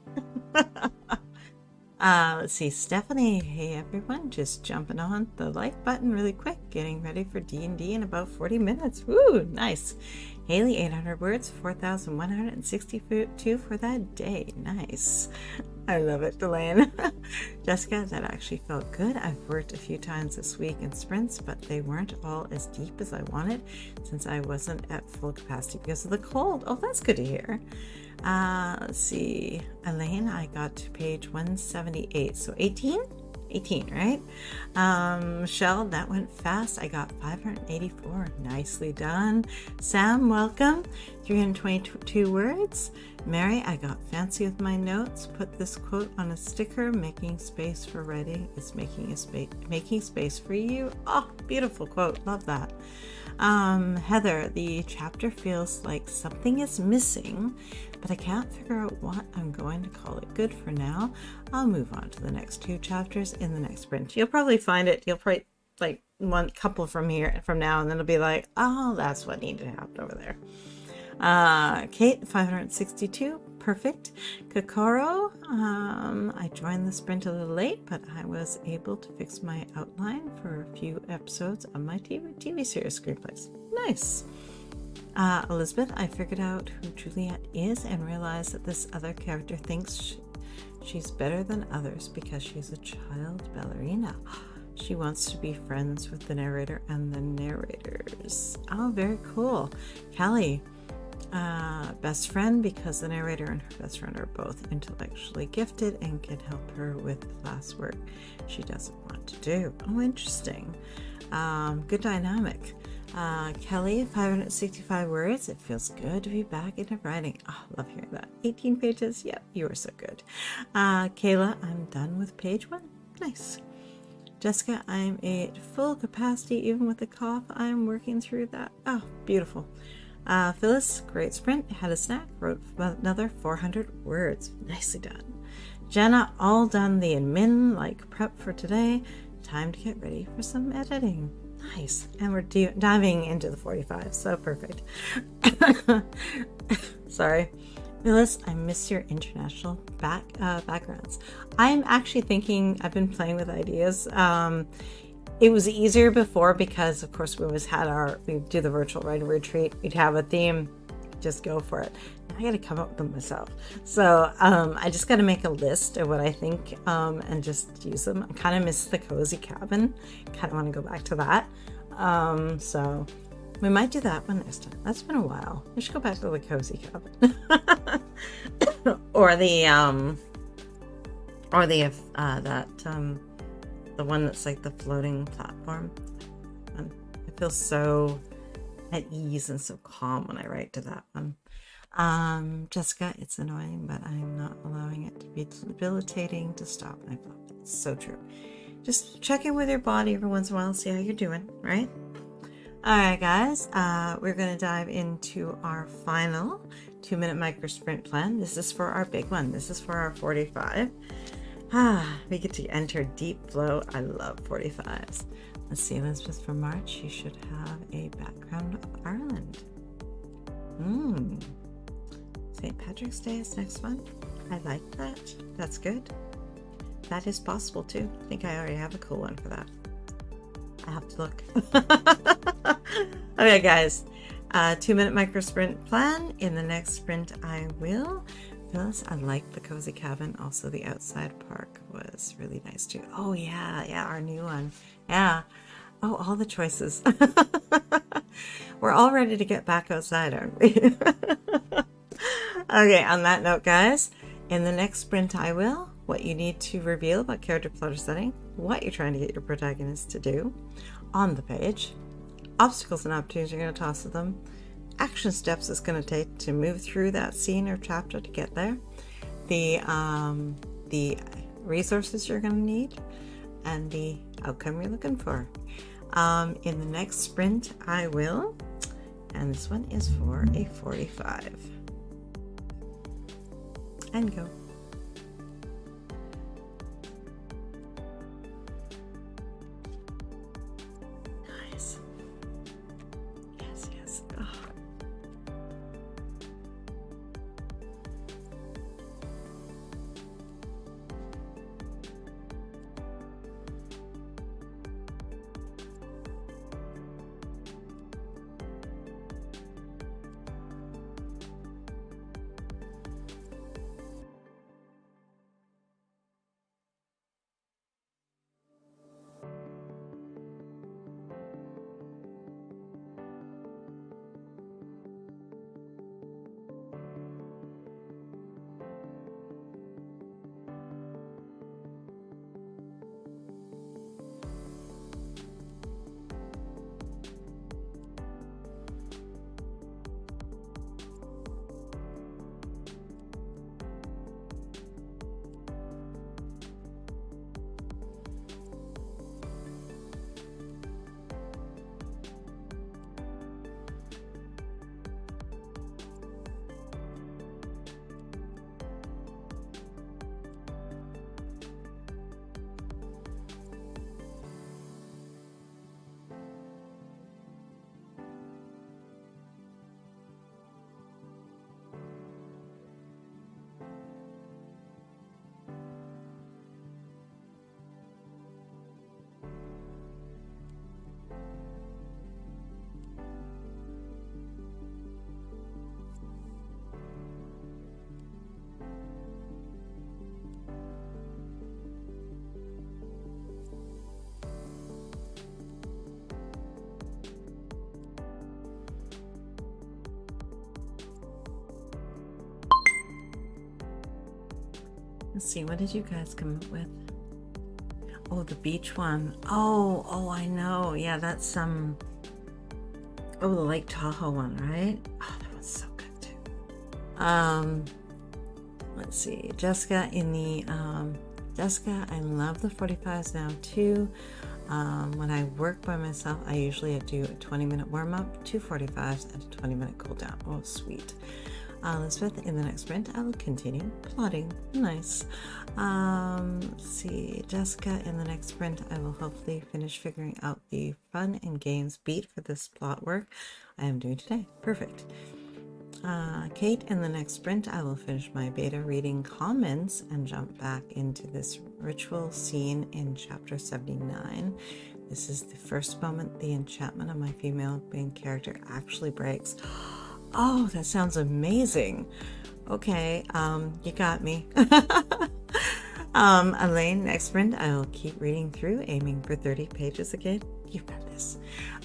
Let's see, Stephanie. Hey everyone, just jumping on the like button really quick, getting ready for D&D in about 40 minutes. Woo, nice. Haley, 800 words, 4,162 for that day. Nice. I love it, Delane. Jessica, that actually felt good. I've worked a few times this week in sprints, but they weren't all as deep as I wanted since I wasn't at full capacity because of the cold. Oh, that's good to hear. Let's see. Elaine, I got to page 178. So 18, right? Michelle, that went fast. I got 584. Nicely done. Sam, welcome. 322 words. Mary, I got fancy with my notes. Put this quote on a sticker. Making space for writing is making space for you. Oh, beautiful quote. Love that. Heather, the chapter feels like something is missing, but I can't figure out what. I'm going to call it good for now. I'll move on to the next 2 chapters in the next sprint. You'll probably find it. You'll probably like one couple from now, and then it'll be like, oh, that's what needed to happen over there. Kate, 562. Perfect. Kokoro, I joined the sprint a little late, but I was able to fix my outline for a few episodes of my TV series screenplays. Nice. Elizabeth, I figured out who Juliet is and realized that this other character thinks she's better than others because she's a child ballerina. She wants to be friends with the narrator and the narrators. Oh, very cool. Callie, best friend because the narrator and her best friend are both intellectually gifted and can help her with classwork she doesn't want to do. Oh, interesting. Good dynamic. Kelly, 565 words. It feels good to be back into writing. Oh, love hearing that. 18 pages. Yep, you are so good. Kayla, I'm done with page 1. Nice. Jessica, I'm at full capacity even with the cough. I'm working through that. Oh, beautiful. Phyllis, great sprint, had a snack, wrote another 400 words. Nicely done. Jenna, all done the admin, like prep for today. Time to get ready for some editing. Nice. And we're diving into the 45, so perfect. Sorry. Phyllis, I miss your international backgrounds. I'm actually thinking, I've been playing with ideas. It was easier before because, of course, we always had we'd do the virtual writing retreat. We'd have a theme, just go for it. Now I got to come up with them myself. So I just got to make a list of what I think and just use them. I kind of miss the cozy cabin. Kind of want to go back to that. So we might do that one next time. That's been a while. We should go back to the cozy cabin. or the one that's like the floating platform. And I feel so at ease and so calm when I write to that one. Jessica, it's annoying, but I'm not allowing it to be debilitating to stop. I thought it's so true. Just check in with your body every once in a while, see how you're doing, right? All right, guys, we're going to dive into our final 2-minute micro sprint plan. This is for our big one. This is for our 45. We get to enter deep flow. I love 45s. Let's see, Elizabeth, for March, you should have a background of Ireland. St. Patrick's Day is next one. I like that. That's good. That is possible too. I think I already have a cool one for that. I have to look. Okay, guys. 2-minute micro sprint plan. In the next sprint, I will Phyllis, I like the cozy cabin. Also, the outside park was really nice too. Oh yeah, yeah, our new one. Yeah. Oh, all the choices. We're all ready to get back outside, aren't we? Okay, on that note, guys, in the next sprint I will, what you need to reveal about character plotter setting, what you're trying to get your protagonist to do on the page, obstacles and opportunities you're going to toss at them, action steps it's going to take to move through that scene or chapter to get there, the resources you're going to need, and the outcome you're looking for. In the next sprint I will, and this one is for a 45. And go. Nice. Yes, yes. Oh. Let's see, what did you guys come up with? Oh, the beach one. Oh, I know. Yeah, that's oh, the Lake Tahoe one, right? Oh, that one's so good too. Let's see, Jessica in the Jessica, I love the 45s now too. When I work by myself, I usually do a 20-minute warm-up, 2 45s, and a 20-minute cool down. Oh, sweet. Elizabeth, in the next sprint, I will continue plotting. Nice. Let's see, Jessica, in the next sprint, I will hopefully finish figuring out the fun and games beat for this plot work I am doing today. Perfect. Kate, in the next sprint, I will finish my beta reading comments and jump back into this ritual scene in chapter 79. This is the first moment the enchantment of my female main character actually breaks. Oh, that sounds amazing. Okay, you got me. Elaine, next sprint, I will keep reading through, aiming for 30 pages again. You've got this.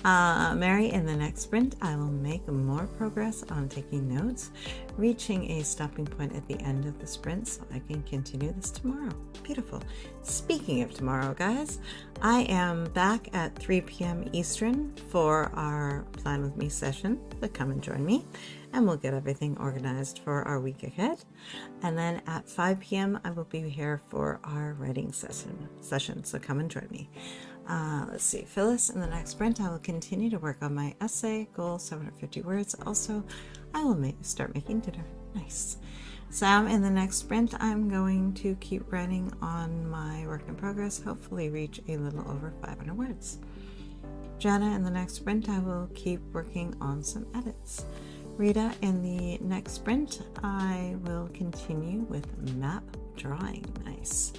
Mary, in the next sprint, I will make more progress on taking notes, reaching a stopping point at the end of the sprint so I can continue this tomorrow. Beautiful. Speaking of tomorrow, guys, I am back at 3 p.m. Eastern for our Plan With Me session, so come and join me, and we'll get everything organized for our week ahead. And then at 5 p.m. I will be here for our writing session, so come and join me. Let's see, Phyllis, in the next sprint, I will continue to work on my essay, goal 750 words. Also, I will start making dinner. Nice. Sam, in the next sprint, I'm going to keep writing on my work in progress, hopefully reach a little over 500 words. Jana, in the next sprint, I will keep working on some edits. Rita, in the next sprint, I will continue with map drawing. Nice.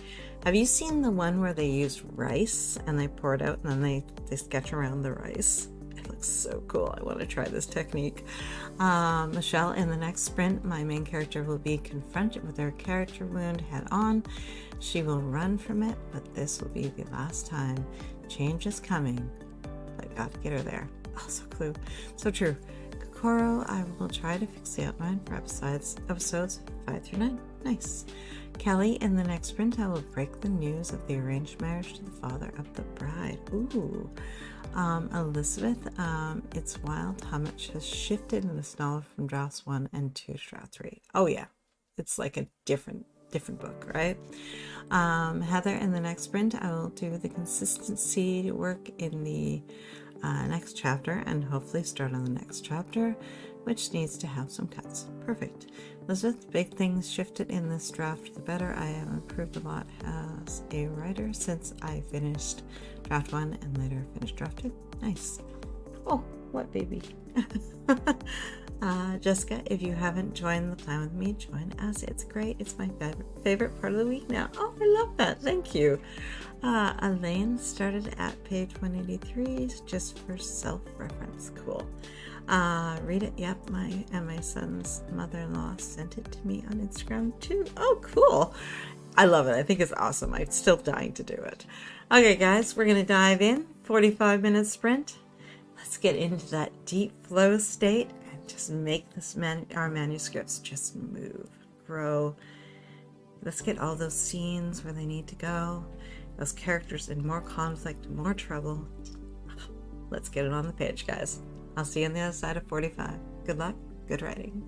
Have you seen the one where they use rice and they pour it out and then they sketch around the rice? looks so cool. I want to try this technique. Michelle, in the next sprint, my main character will be confronted with her character wound head on. She will run from it, but this will be the last time. Change is coming. I got to get her there. Oh, so clue. So true. Kokoro, I will try to fix the outline for episodes 5 through 9. Nice. Kelly, in the next sprint, I will break the news of the arranged marriage to the father of the bride. Ooh. Elizabeth, it's wild how much has shifted in this novel from drafts 1 and 2 to draft 3. Oh yeah, it's like a different book, right? Heather, in the next sprint, I will do the consistency work in the next chapter and hopefully start on the next chapter, which needs to have some cuts. Perfect. Elizabeth, big things shifted in this draft for the better. I have improved a lot as a writer since I finished draft 1 and later finished draft 2. Nice. Oh, what baby? Jessica, if you haven't joined the plan with me, join us. It's great. It's my favorite part of the week now. Oh, I love that. Thank you. Elaine started at page 183 just for self-reference. Cool. Read it. Yep, my son's mother-in-law sent it to me on Instagram too. Oh, cool. I love it. I think it's awesome. I'm still dying to do it. Okay, guys, we're going to dive in. 45-minute sprint. Let's get into that deep flow state and just make this our manuscripts just move, grow. Let's get all those scenes where they need to go. Those characters in more conflict, more trouble. Let's get it on the page, guys. I'll see you on the other side of 45. Good luck. Good writing.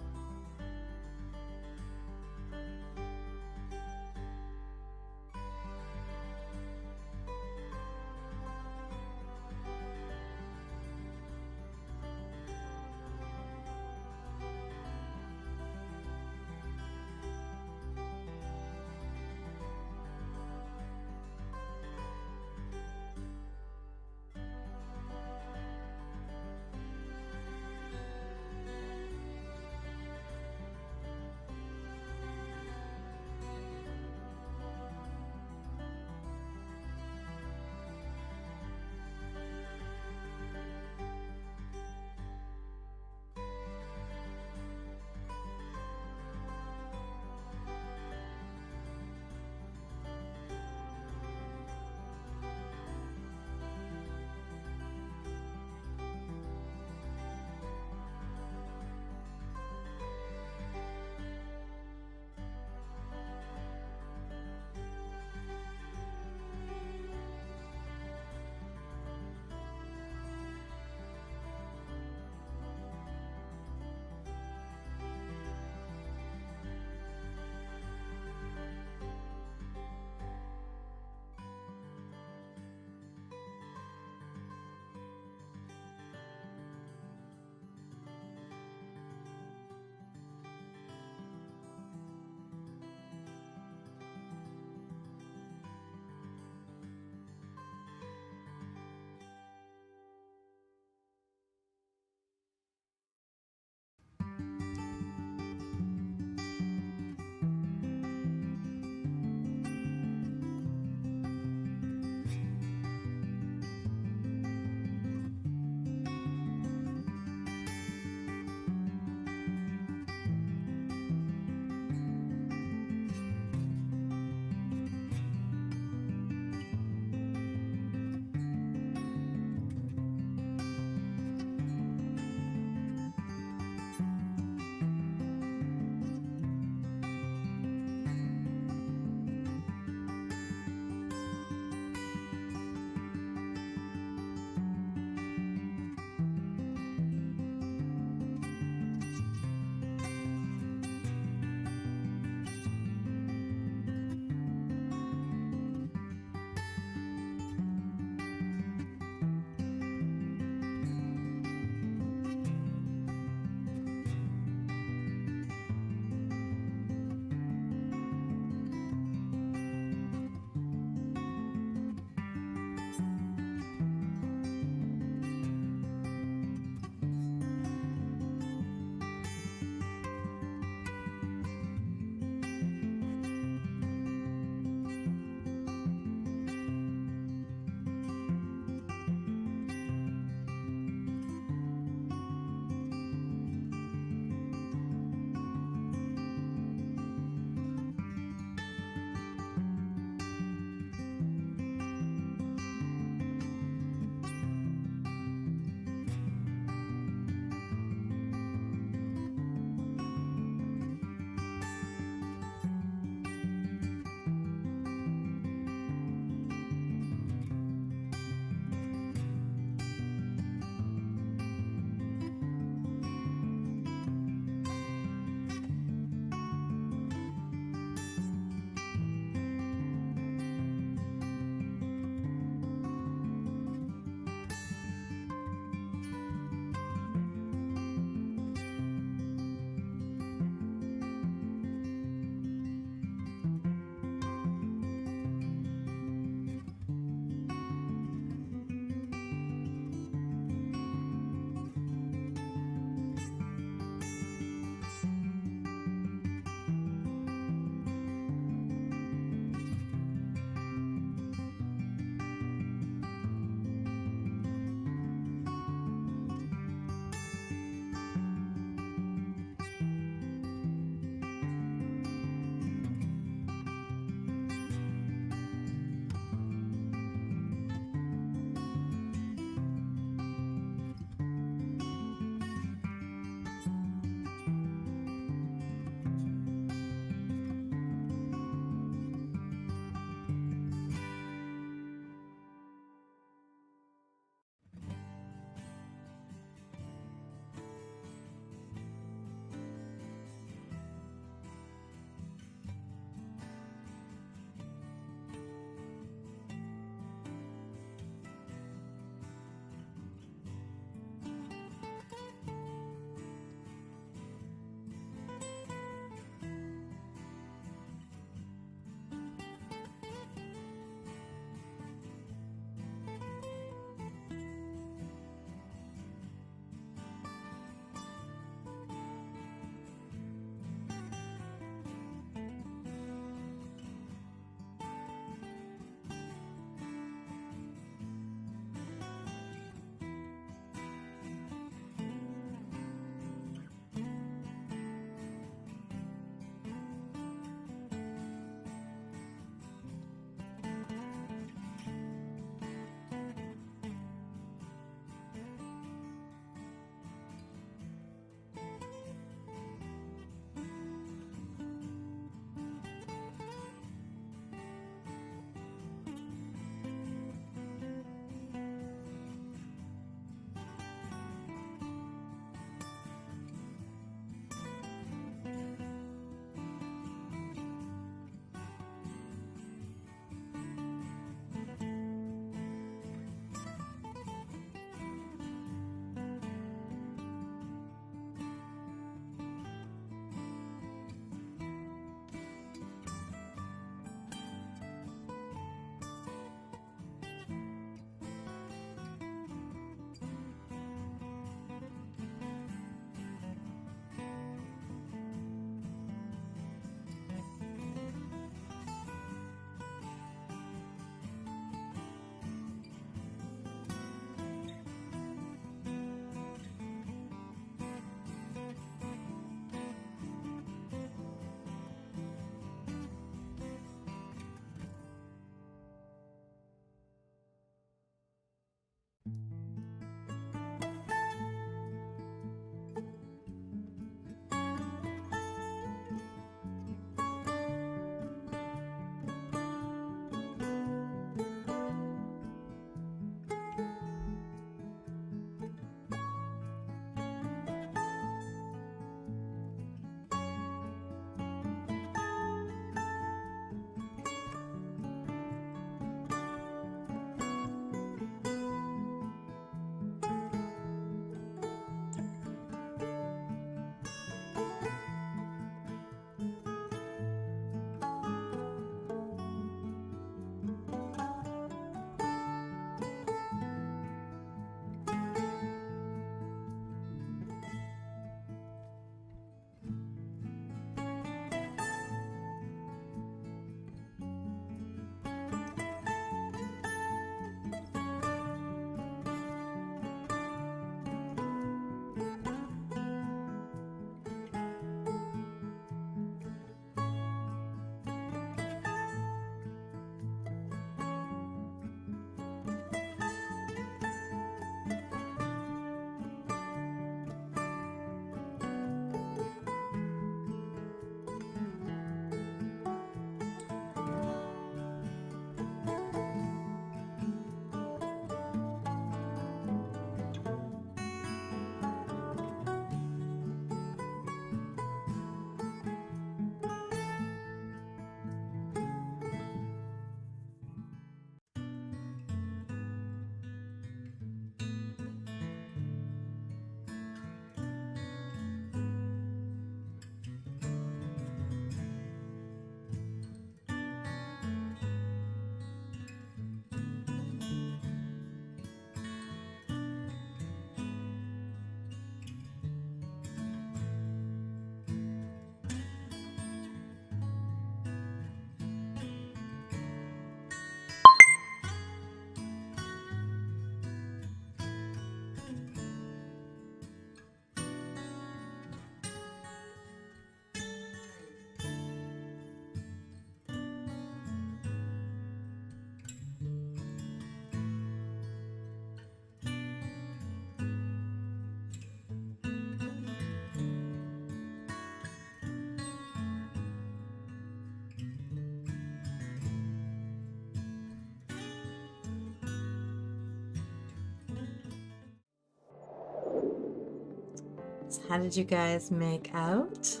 So how did you guys make out?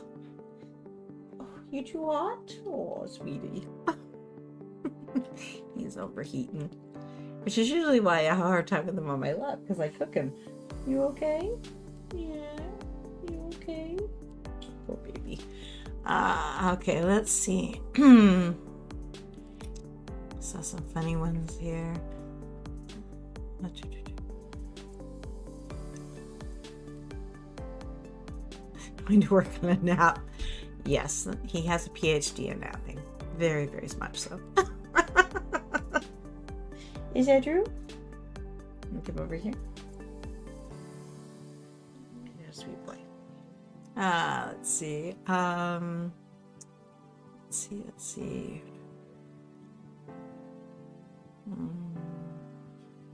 Oh, you too hot? Oh, sweetie. He's overheating. Which is usually why I have a hard time with him on my lap, because I cook him. You okay? Yeah. You okay? Poor baby. Okay, let's see. Saw some funny ones here. Going to work on a nap. Yes, he has a PhD in napping. Very, very much so. Is that true? Come over here. You're a sweet boy. Let's see. Let's see.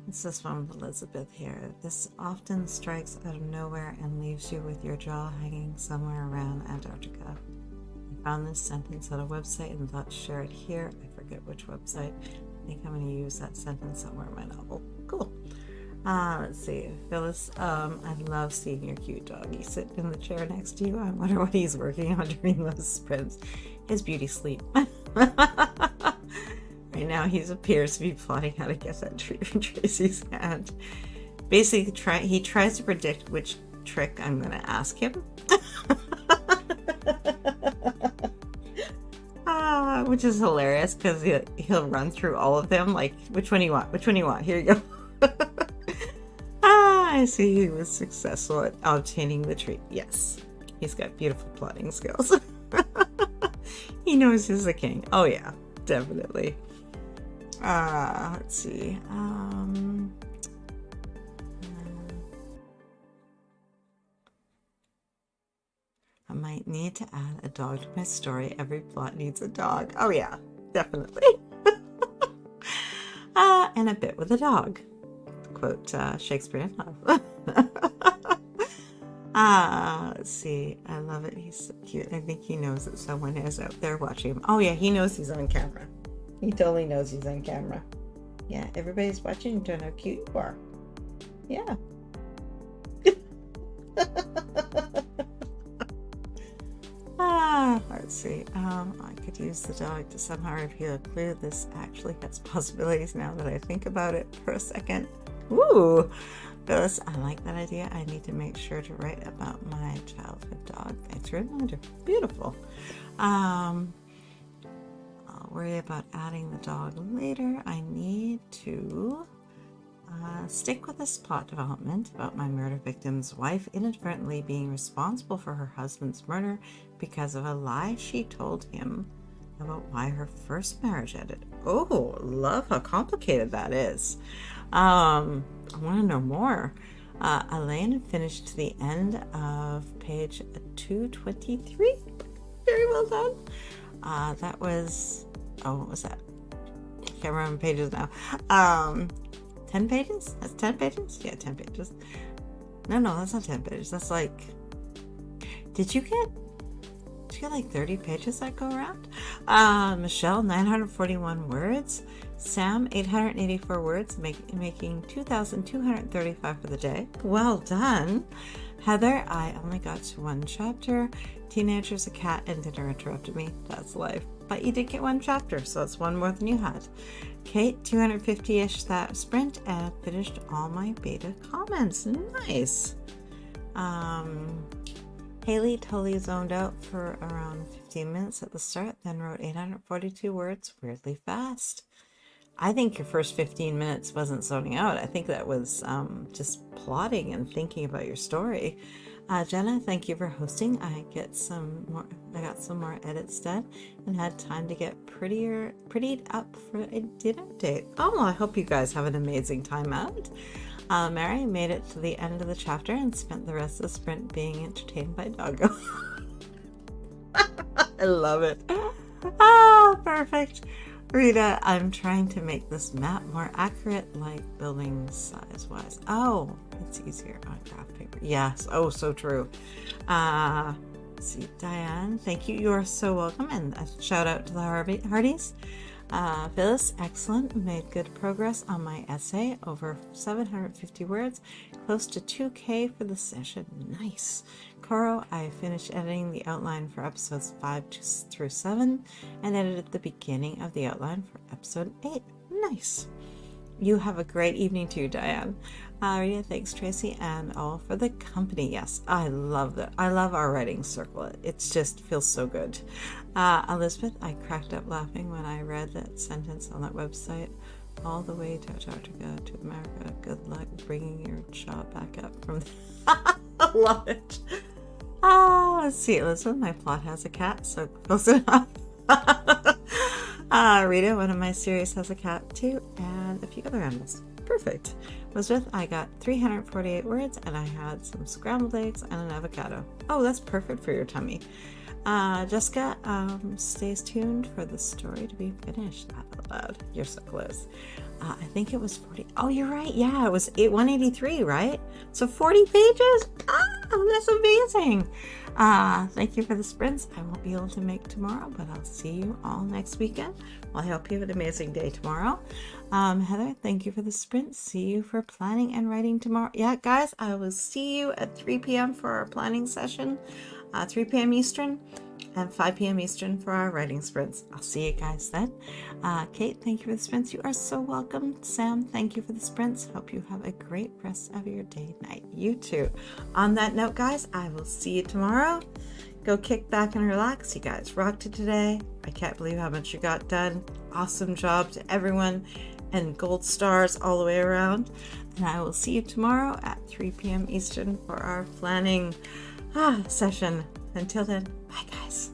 It's this one with Elizabeth here. This often strikes out of nowhere and leaves you with your jaw hanging somewhere around Antarctica. I found this sentence at a website and thought to share it here. I forget which website. I think I'm going to use that sentence somewhere in my novel. Cool. Let's see. Phyllis, I love seeing your cute doggy sit in the chair next to you. I wonder what he's working on during those sprints. His beauty sleep. Right now, he appears to be plotting how to get that treat from Tracy's hand. Basically, he tries to predict which trick I'm going to ask him. Which is hilarious because he'll run through all of them. Like, which one do you want? Which one do you want? Here you go. I see he was successful at obtaining the treat. Yes, he's got beautiful plotting skills. He knows he's the king. Oh yeah, definitely. Let's see. I might need to add a dog to my story. Every plot needs a dog. Oh yeah, definitely. And a bit with a dog. Quote Shakespeare in Love. Let's see. I love it. He's so cute. I think he knows that someone is out there watching him. Oh yeah, he knows he's on camera. He totally knows he's on camera. Yeah, everybody's watching to know how cute you are. Yeah. Let's see. I could use the dog to somehow reveal a clue. This actually has possibilities now that I think about it for a second. Ooh, Phyllis, I like that idea. I need to make sure to write about my childhood dog. Thanks for reminding. Beautiful. I'll worry about adding the dog later. I need to stick with this plot development about my murder victim's wife inadvertently being responsible for her husband's murder because of a lie she told him about why her first marriage ended. Oh, love how complicated that is. I want to know more. Elaine finished to the end of page 223. Very well done. That was, what was that? I can't remember pages now. 10 pages? That's 10 pages? Yeah, 10 pages. No, that's not 10 pages. That's like, did you get like 30 pages that go around? Michelle, 941 words. Sam, 884 words, making 2,235 for the day. Well done. Heather, I only got to one chapter. Teenagers, a cat, and dinner interrupted me. That's life. But you did get one chapter, so it's one more than you had. Kate, 250-ish that sprint, and finished all my beta comments. Nice. Haley totally zoned out for around 15 minutes at the start, then wrote 842 words weirdly fast. I think your first 15 minutes wasn't zoning out. I think that was just plotting and thinking about your story. Jenna, thank you for hosting. I got some more edits done and had time to get prettied up for a dinner date. Oh, I hope you guys have an amazing time out. Mary made it to the end of the chapter and spent the rest of the sprint being entertained by Doggo. I love it. Oh, perfect. Rita, I'm trying to make this map more accurate, like building size wise. Oh, it's easier on graph paper. Yes. Oh, so true. Let's see, Diane, thank you. You are so welcome. And a shout out to the Hardys. Phyllis, excellent. Made good progress on my essay. Over 750 words. Close to 2K for the session. Nice. Coro, I finished editing the outline for episodes 5 through 7 and edited the beginning of the outline for episode 8. Nice. You have a great evening too, Diane. Rita, thanks, Tracy, and all for the company. Yes, I love that. I love our writing circle. It just feels so good. Elizabeth, I cracked up laughing when I read that sentence on that website. All the way to Antarctica to America. Good luck bringing your job back up from. I love it. Let's see, Elizabeth, my plot has a cat, so close enough. Rita, one of my series has a cat too, and a few other animals. Perfect. Elizabeth, I got 348 words, and I had some scrambled eggs and an avocado. Oh, that's perfect for your tummy. Jessica, stays tuned for the story to be finished. Out loud. You're so close. I think it was 40. Oh, you're right. Yeah, it was 183, right? So 40 pages? That's amazing. Thank you for the sprints. I won't be able to make tomorrow, but I'll see you all next weekend. Well, I hope you have an amazing day tomorrow. Heather, thank you for the sprint. See you for planning and writing tomorrow. Yeah, guys, I will see you at 3 p.m. for our planning session, 3 p.m. Eastern, and 5 p.m. Eastern for our writing sprints. I'll see you guys then. Kate, thank you for the sprints. You are so welcome. Sam, thank you for the sprints. Hope you have a great rest of your day, night. You too. On that note, guys, I will see you tomorrow. Go kick back and relax. You guys rocked it today. I can't believe how much you got done. Awesome job to everyone, and gold stars all the way around. And I will see you tomorrow at 3 p.m. Eastern for our planning session. Until then, bye guys.